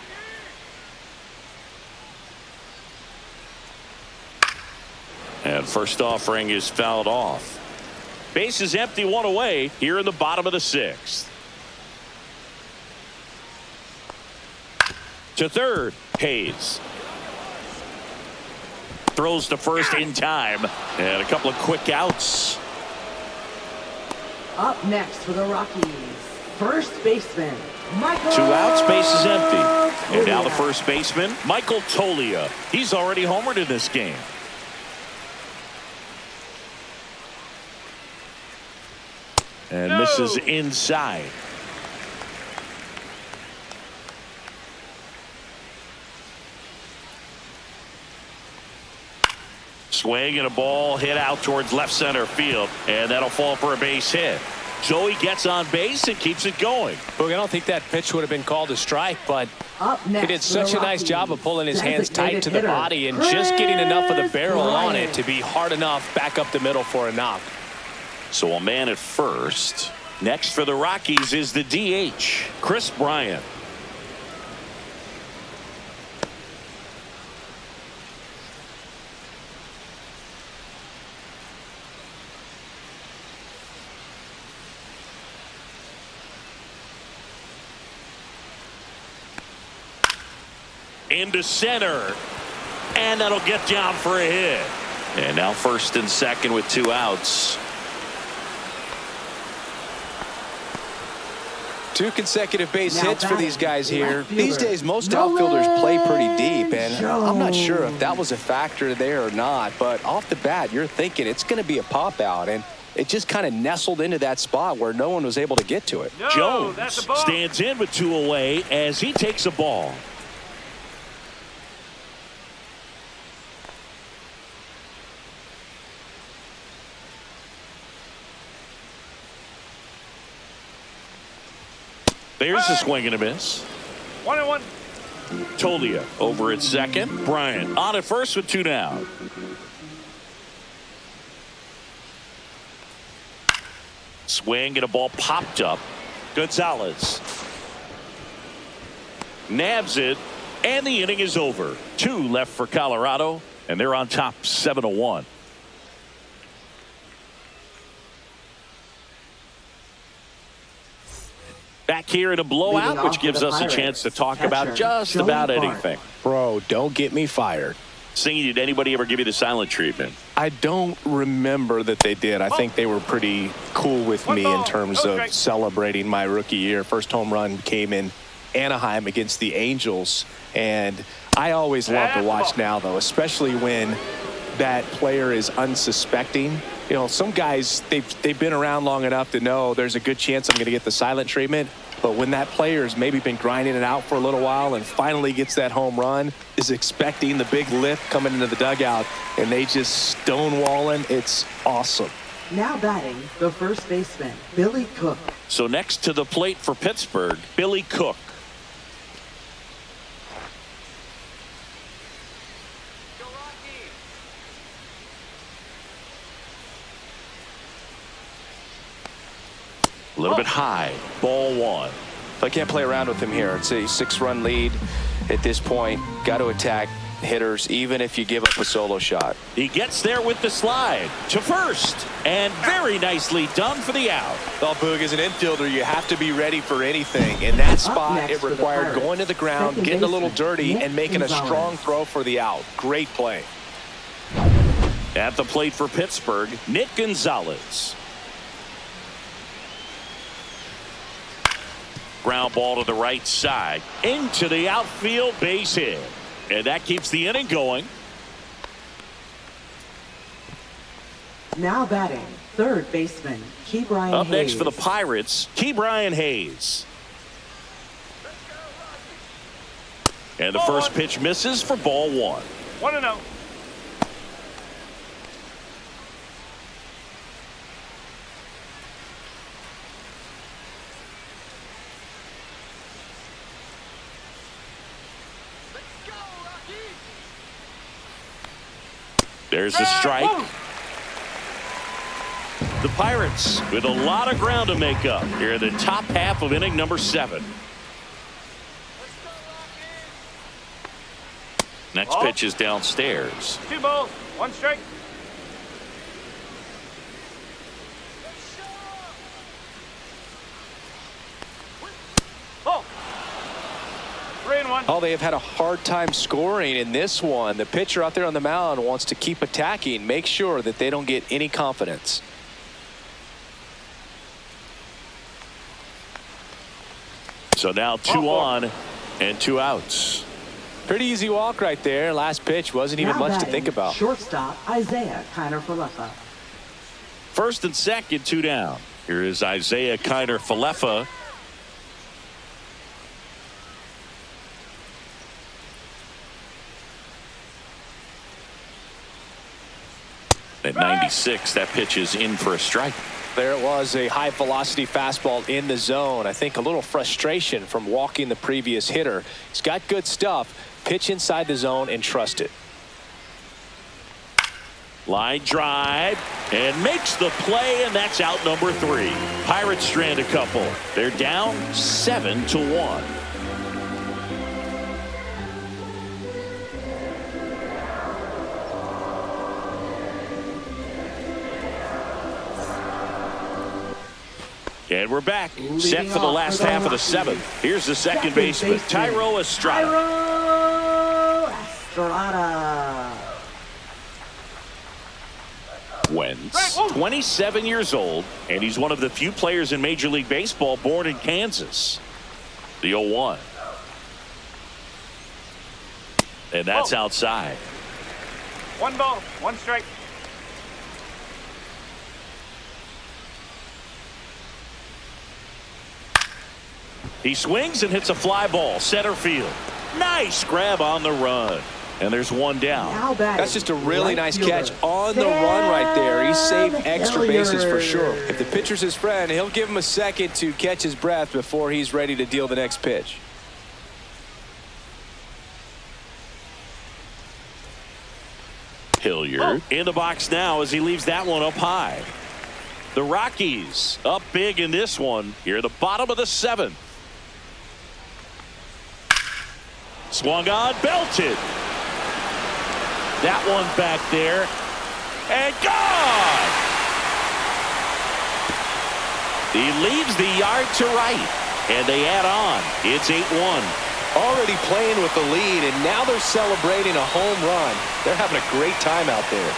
And first offering is fouled off. Base is empty, one away here in the bottom of the 6th. To third, Hayes. Throws to first in time. And a couple of quick outs. Up next for the Rockies, first baseman, Michael. 2 outs, base is empty. And now the first baseman, Michael Tolia. He's already homered in this game. And misses inside. Swing and a ball hit out towards left center field, and that'll fall for a base hit. Joey gets on base and keeps it going. Look, I don't think that pitch would have been called a strike, but he did such a nice job of pulling his hands tight to the body and just getting enough of the barrel on it to be hard enough back up the middle for a knock. So a man at first. Next for the Rockies is the DH, Chris Bryant. Into center, and that'll get down for a hit. And now first and second with 2 outs. 2 consecutive base hits for these guys here. These days, most outfielders play pretty deep, and I'm not sure if that was a factor there or not, but off the bat, you're thinking it's going to be a pop out, and it just kind of nestled into that spot where no one was able to get to it. Jones stands in with 2 away as he takes a ball. There's a swing and a miss. 1-1. Tolia over at second. Bryant on at first with 2 down. Swing and a ball popped up. Gonzalez nabs it, and the inning is over. 2 left for Colorado, and they're on top 7-1. Back here in a blowout, which gives us a chance to talk about just about anything. Bro, don't get me fired. Singing, did anybody ever give you the silent treatment? I don't remember that they did. I think they were pretty cool with me in terms of celebrating my rookie year. First home run came in Anaheim against the Angels, and I always love to watch now, though, especially when that player is unsuspecting. You know, some guys, they've been around long enough to know there's a good chance I'm going to get the silent treatment. But when that player's maybe been grinding it out for a little while and finally gets that home run, is expecting the big lift coming into the dugout, and they just stonewalling, it's awesome. Now batting, the first baseman, Billy Cook. So next to the plate for Pittsburgh, Billy Cook. A little bit high. Ball 1. I can't play around with him here. It's a 6-run lead at this point. Got to attack hitters, even if you give up a solo shot. He gets there with the slide to first, and very nicely done for the out. Well, Boog, as an infielder, you have to be ready for anything. In that spot, it required going to the ground, getting a little dirty, and making a strong throw for the out. Great play. At the plate for Pittsburgh, Nick Gonzalez. Ground ball to the right side, into the outfield, base hit. And that keeps the inning going. Now batting, third baseman, Ke'Bryan Hayes. Up next for the Pirates, Ke'Bryan Hayes. And the first pitch misses for ball 1. 1-0. There's a strike. The Pirates with a lot of ground to make up here in the top half of inning number 7. Next pitch is downstairs. 2 balls, 1 strike. Oh. 3 and 1. Oh, they have had a hard time scoring in this one. The pitcher out there on the mound wants to keep attacking, make sure that they don't get any confidence. So now 2 on and 2 outs. Pretty easy walk right there. Last pitch wasn't even Now much to batting, think about. Shortstop Isaiah Kiner-Falefa. First and second, 2 down. Here is Isaiah Kiner-Falefa. At 96, that pitch is in for a strike. There it was, a high velocity fastball in the zone. I think a little frustration from walking the previous hitter. He's got good stuff. Pitch inside the zone and trust it. Line drive and makes the play, and that's out number 3. Pirates strand a couple. They're down 7-1. And we're back, set for the last half of the 7th. Here's the second baseman, Thairo Estrada. Thairo Estrada. Wentz, 27 years old, and he's one of the few players in Major League Baseball born in Kansas. The 0-1. And that's outside. 1 ball, 1 strike. He swings and hits a fly ball, center field. Nice grab on the run. And there's 1 down. Now batting, That's just a really right nice fielder, catch on the run right there. He saved Sam extra bases for sure. Hilliard. If the pitcher's his friend, he'll give him a second to catch his breath before he's ready to deal the next pitch. Hilliard in the box now as he leaves that one up high. The Rockies up big in this one here at the bottom of the 7th. Swung on, belted. That one back there and gone. He leaves the yard to right and they add on. It's 8-1. Already playing with the lead, and now they're celebrating a home run. They're having a great time out there.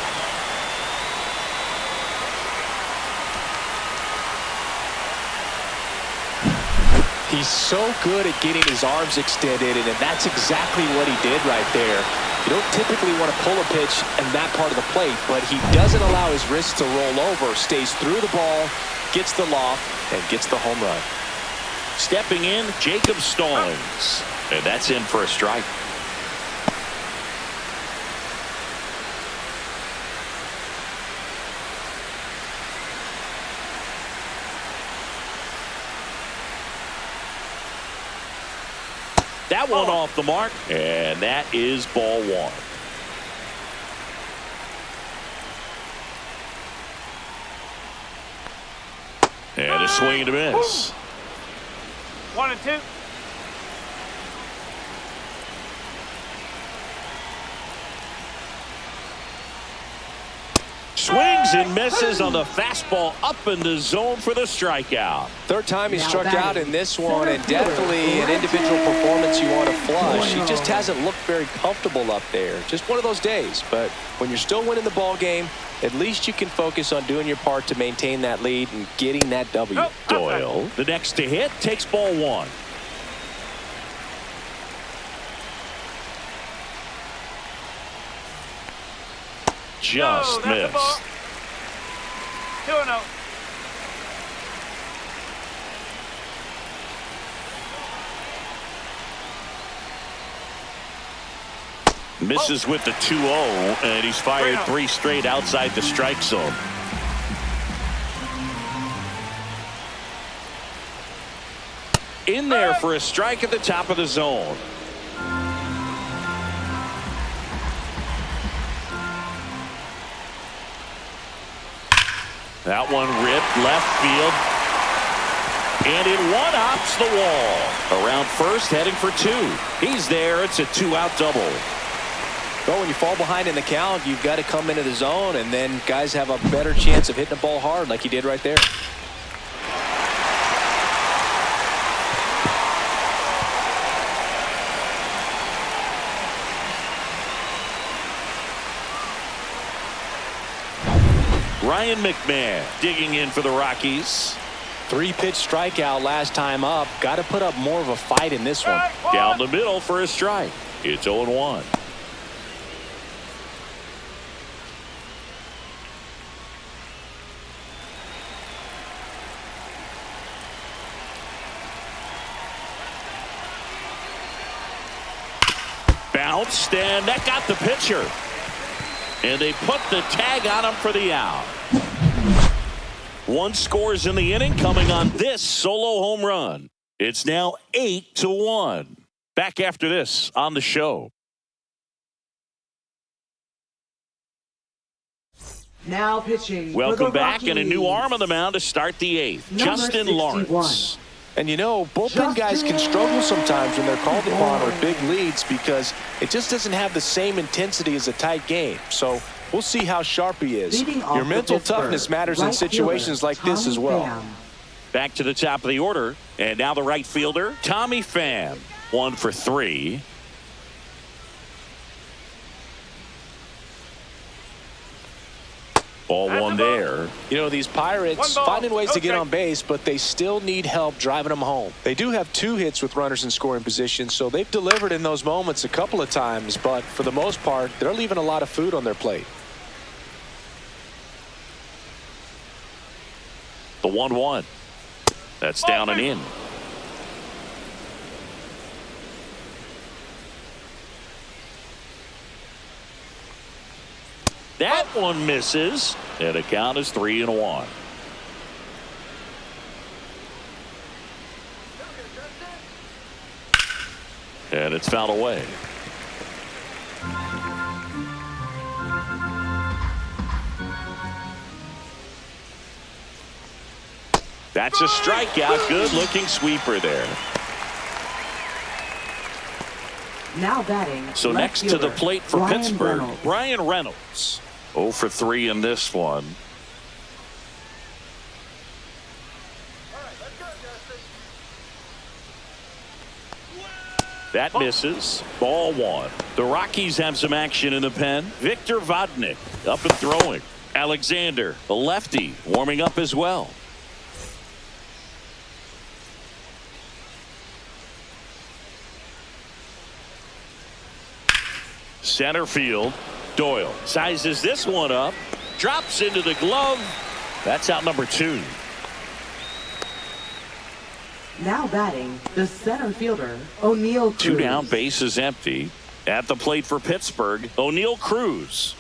He's so good at getting his arms extended, and that's exactly what he did right there. You don't typically want to pull a pitch in that part of the plate, but he doesn't allow his wrists to roll over, stays through the ball, gets the loft, and gets the home run. Stepping in, Jacob Stallings. And that's in for a strike. That one off the mark, and that is ball 1. And a swing and a miss. 1 and 2. Swings and misses on the fastball up in the zone for the strikeout. Third time he Now struck out batting, in this one, center and definitely an fielder, individual performance you want to flush. He just 1-0. hasn't looked very comfortable up there. Just one of those days. But when you're still winning the ball game, at least you can focus on doing your part to maintain that lead and getting that W. Oh. Doyle, the next to hit, takes ball 1. Just No, that's a ball. missed. 2-0. Misses with the 2-0, and he's fired 3 straight outside the strike zone. In there for a strike at the top of the zone. That one ripped left field. And it one-hops the wall. Around first, heading for two. He's there. It's a two-out double. Well, when you fall behind in the count, you've got to come into the zone, and then guys have a better chance of hitting the ball hard like he did right there. Ryan McMahon digging in for the Rockies. 3-pitch strikeout last time up. Got to put up more of a fight in this one. Down the middle for a strike. It's 0-1. Bounced, and that got the pitcher. And they put the tag on him for the out. One scores in the inning coming on this solo home run. It's now 8-1. Back after this on the show. Now pitching. Welcome back, and a new arm on the mound to start the eighth. Justin 61. Lawrence. And you know, bullpen guys can struggle sometimes when they're called upon with big leads because it just doesn't have the same intensity as a tight game. So we'll see how sharp he is. Your mental toughness matters in situations like this as well. Back to the top of the order, and now the right fielder, Tommy Pham. 1 for 3. Ball one there. You know, these Pirates finding ways to get on base, but they still need help driving them home. They do have 2 hits with runners in scoring position, so they've delivered in those moments a couple of times, but for the most part, they're leaving a lot of food on their plate. The 1-1. That's down and in. That one misses, and the count is 3-1. And it's fouled away. That's a strikeout. Good looking sweeper there. Now batting. So next to the plate for Pittsburgh, Brian Reynolds. 0 for 3 in this one. That misses. Ball 1. The Rockies have some action in the pen. Victor Vodnik up and throwing. Alexander, the lefty, warming up as well. Center field. Doyle sizes this one up, drops into the glove. That's out number 2. Now batting, the center fielder, O'Neal Cruz. 2 down, base is empty. At the plate for Pittsburgh, O'Neal Cruz.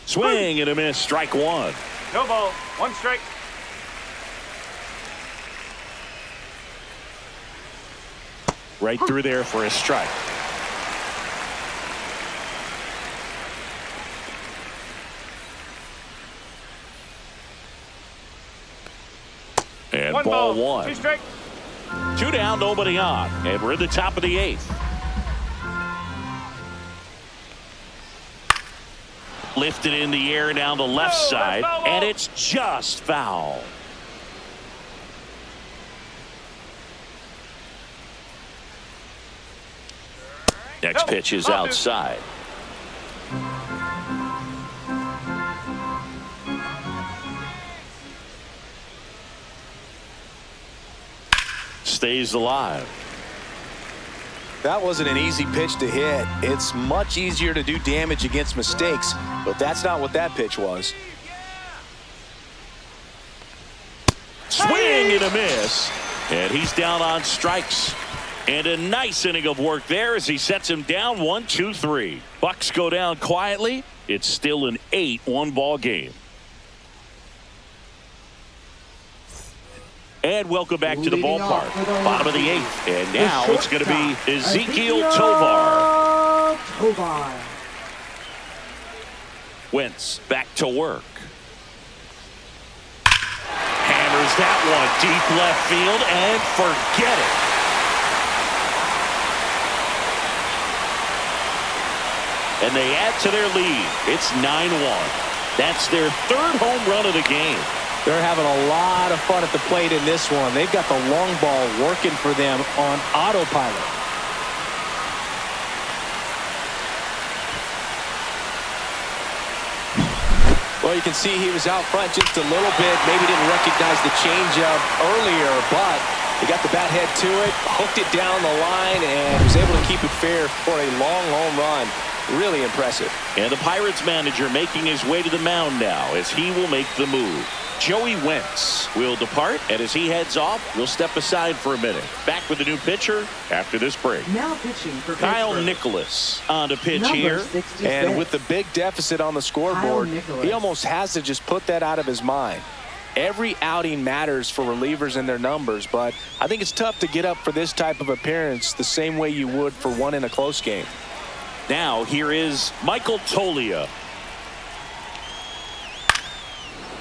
Swing and a miss, strike 1. No ball, 1 strike. Right through there for a strike. And ball 1. 2 strike. 2 down, nobody on. And we're at the top of the 8th. Lifted in the air down the left side, and it's just foul. Next pitch is outside. Stays alive. That wasn't an easy pitch to hit. It's much easier to do damage against mistakes, but that's not what that pitch was. Swing and a miss, and he's down on strikes. And a nice inning of work there as he sets him down 1-2-3. Bucks go down quietly. It's still an 8-1 ball game. And welcome back to the Leading off ballpark. for the Bottom of the Rockies, 8th. And the now it's going to be shortstop, Ezekiel Tovar. Tovar. Wentz back to work. Hammers that one deep left field and forget it. And they add to their lead. It's 9-1. That's their 3rd home run of the game. They're having a lot of fun at the plate in this one. They've got the long ball working for them on autopilot. Well, you can see he was out front just a little bit. Maybe didn't recognize the changeup earlier, but he got the bat head to it, hooked it down the line, and was able to keep it fair for a long home run. Really impressive. And the Pirates manager making his way to the mound now as he will make the move. Joey Wentz will depart, and as he heads off, we'll step aside for a minute. Back with the new pitcher after this break. Now pitching for Kyle Pittsburgh. Nicholas on to pitch Number here. 66. And with the big deficit on the scoreboard, Nicholas. he almost has to just put that out of his mind. Every outing matters for relievers and their numbers, but I think it's tough to get up for this type of appearance the same way you would for one in a close game. Now here is Michael Toglia.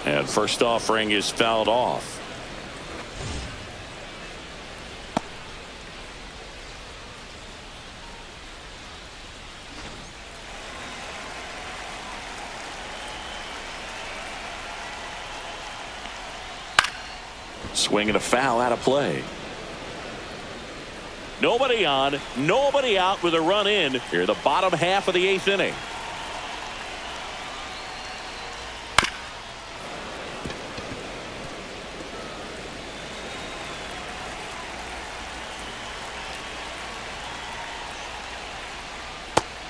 And first offering is fouled off. Swing and a foul out of play. Nobody on, nobody out with a run in here, the bottom half of the 8th inning.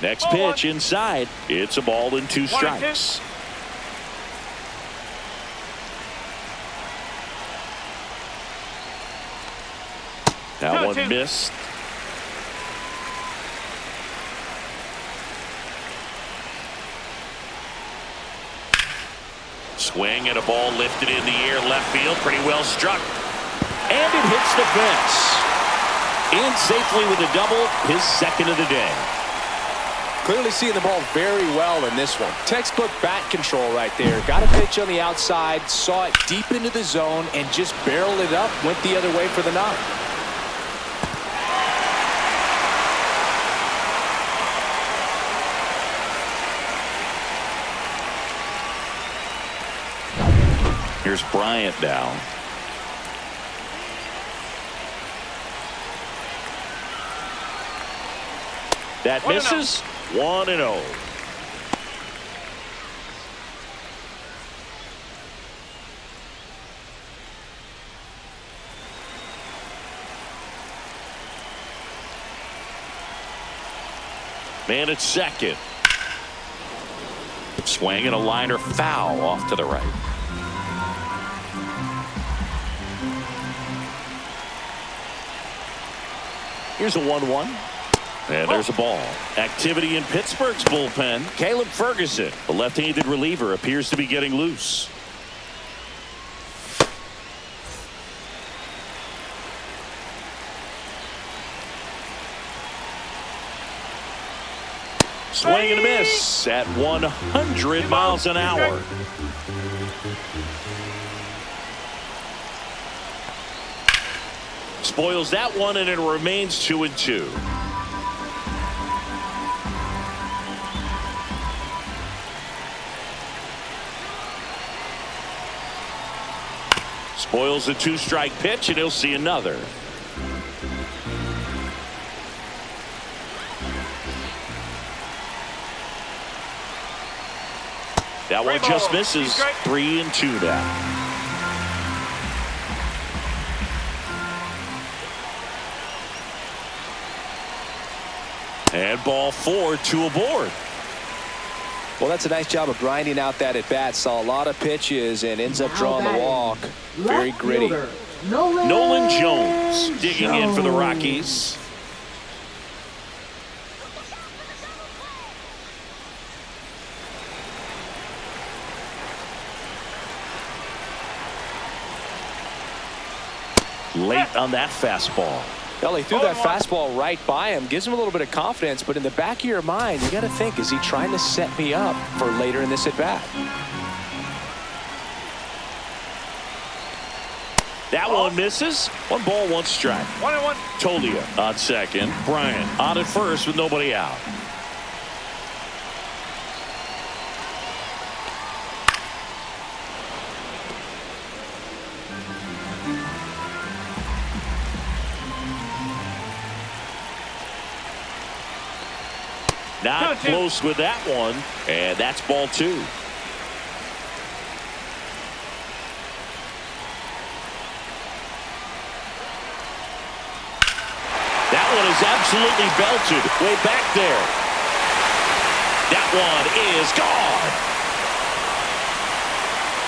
Next pitch inside. It's a ball and 2 strikes. That one missed. Swing and a ball lifted in the air left field. Pretty well struck. And it hits the fence. In safely with a double, his 2nd of the day. Clearly seeing the ball very well in this one. Textbook bat control right there. Got a pitch on the outside, saw it deep into the zone, and just barreled it up, went the other way for the knock. Here's Bryant down. That misses. 1-0. Man at second. Swing and a liner foul off to the right. Here's a 1-1. And there's a ball. Activity in Pittsburgh's bullpen. Caleb Ferguson, the left-handed reliever, appears to be getting loose. Swing and a miss at 100 miles an hour. Spoils that one, and it remains 2-2. Spoils a 2-strike pitch, and he'll see another. That one just misses. 3-2 now. And ball 4, 2 aboard. Well, that's a nice job of grinding out that at bat. Saw a lot of pitches and ends up drawing the walk. Very gritty. Nolan Jones digging in for the Rockies. late on that fastball. Well, he threw that fastball right by him. Gives him a little bit of confidence, but in the back of your mind, you got to think, is he trying to set me up for later in this at-bat? That one misses. 1 ball, 1 strike. 1-1. Tolia on second. Bryant on at first with nobody out. Not close with that one, and that's ball 2. That one is absolutely belted way back there. That one is gone.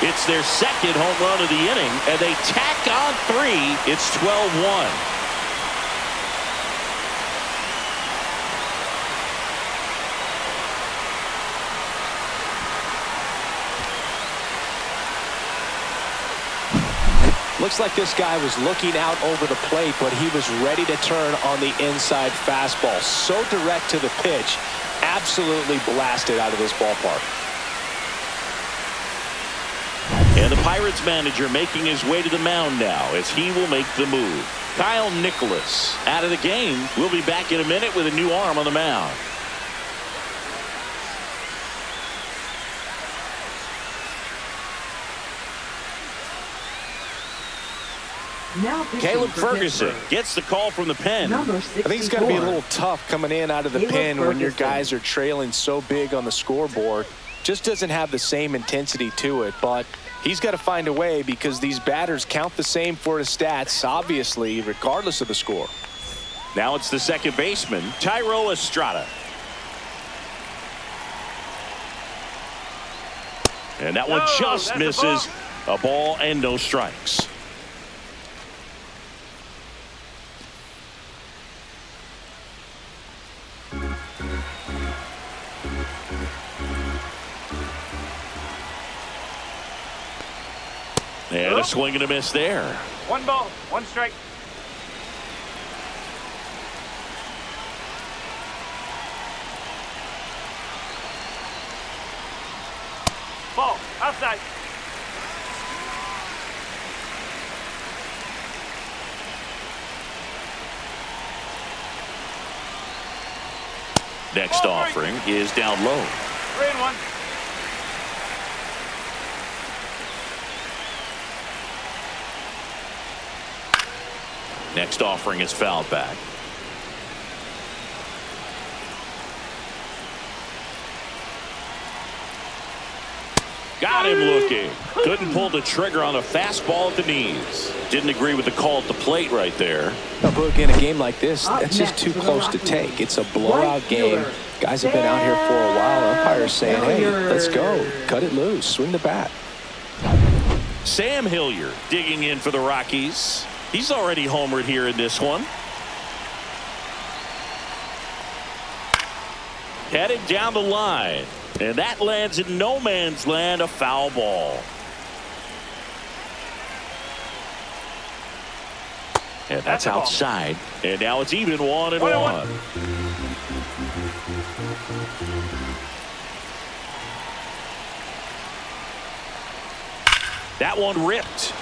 It's their second home run of the inning, and they tack on 3. It's 12-1. Looks like this guy was looking out over the plate, but he was ready to turn on the inside fastball. So direct to the pitch, absolutely blasted out of this ballpark. And the Pirates manager making his way to the mound now as he will make the move. Kyle Nicholas out of the game. We'll be back in a minute with a new arm on the mound. Now Caleb Ferguson gets the call from the pen. Number I 64. think it's got to be a little tough coming in out of the pen when your guys are trailing so big on the scoreboard. Just doesn't have the same intensity to it, but he's got to find a way because these batters count the same for his stats, obviously, regardless of the score. Now it's the second baseman, Tyro Estrada. And that one just misses. A ball and no strikes. And a swing and a miss there. 1 ball, 1 strike. Ball, outside. Next offering is down low. 3-1. Next offering is fouled back. Got him looking. Couldn't pull the trigger on a fastball at the knees. Didn't agree with the call at the plate right there. Now, Brooke, in a game like this, that's just too close to take. It's a blowout game. Guys have been out here for a while. Umpires saying, hey, let's go. Cut it loose. Swing the bat. Sam Hilliard digging in for the Rockies. He's already homered here in this one. Headed down the line. And that lands in no man's land, a foul ball. And that's outside. And now it's even 1-1. That one ripped.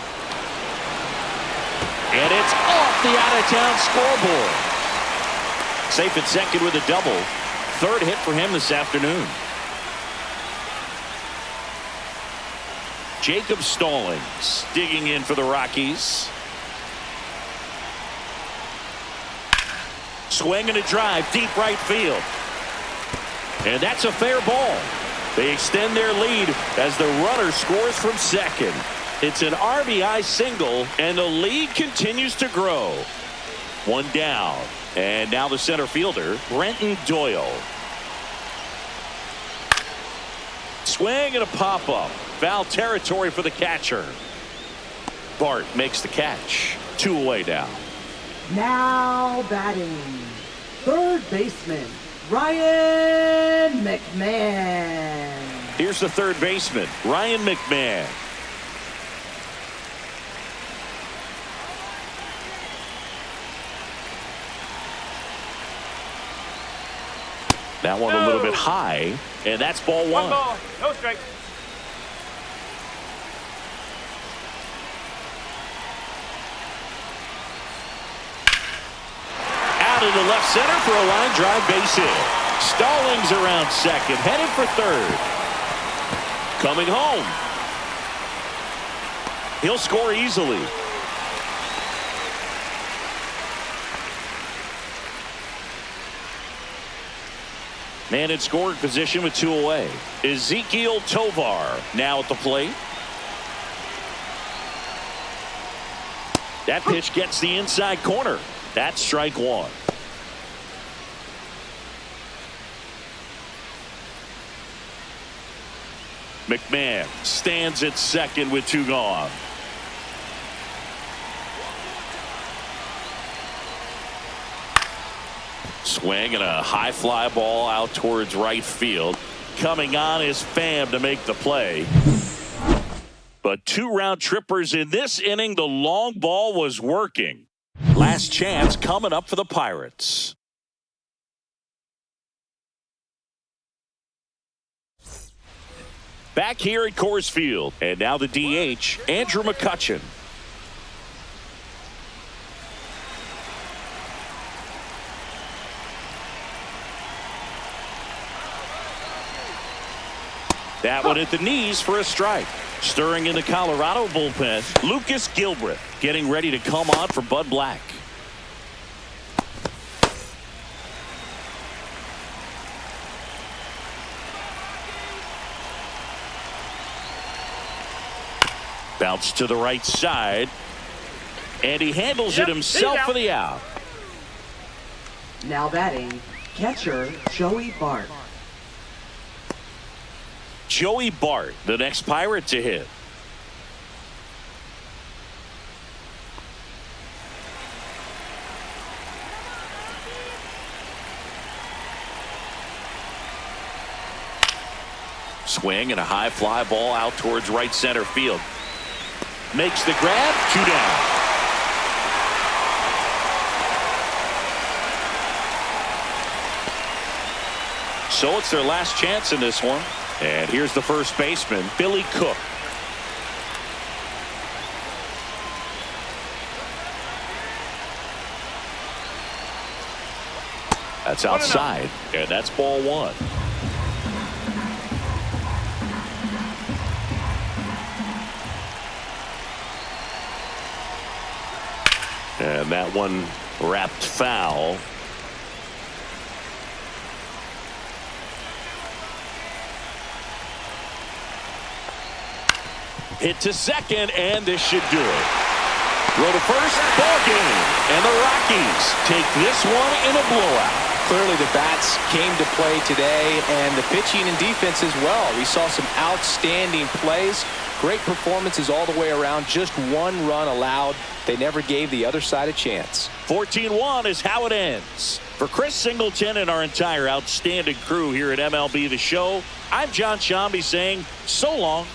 And it's off the out-of-town scoreboard. Safe at second with a double. Third hit for him this afternoon. Jacob Stallings digging in for the Rockies. Swing and a drive, deep right field. And that's a fair ball. They extend their lead as the runner scores from second. It's an RBI single, and the lead continues to grow. One down. And now the center fielder, Brenton Doyle. Swing and a pop-up. Foul territory for the catcher. Bart makes the catch. 2 away now. Now batting, third baseman, Ryan McMahon. Here's the third baseman, Ryan McMahon. That one a little bit high, and that's ball one. One ball, no strikes. Out into left center for a line drive base hit. Stallings around second, headed for third. Coming home. He'll score easily. Man in scoring position with 2 away. Ezekiel Tovar now at the plate. That pitch gets the inside corner. That's strike one. McMahon stands at second with 2 gone. Swing and a high fly ball out towards right field. Coming on is Pham to make the play. But 2 round trippers in this inning. The long ball was working. Last chance coming up for the Pirates. Back here at Coors Field. And now the DH, Andrew McCutchen. That one at the knees for a strike. Stirring in the Colorado bullpen, Lucas Gilbreth getting ready to come on for Bud Black. Bounce to the right side. And he handles it himself for the out. Now batting, catcher Joey Bart. Joey Bart, the next Pirate to hit. Swing and a high fly ball out towards right center field. Makes the grab, 2 down. So it's their last chance in this one. And here's the first baseman, Billy Cook. That's outside, and that's ball one. And that one wrapped foul. Hit to second, and this should do it. Throw to first, ball game. And the Rockies take this one in a blowout. Clearly the bats came to play today, and the pitching and defense as well. We saw some outstanding plays. Great performances all the way around. Just 1 run allowed. They never gave the other side a chance. 14-1 is how it ends. For Chris Singleton and our entire outstanding crew here at MLB The Show, I'm John Shambi saying so long.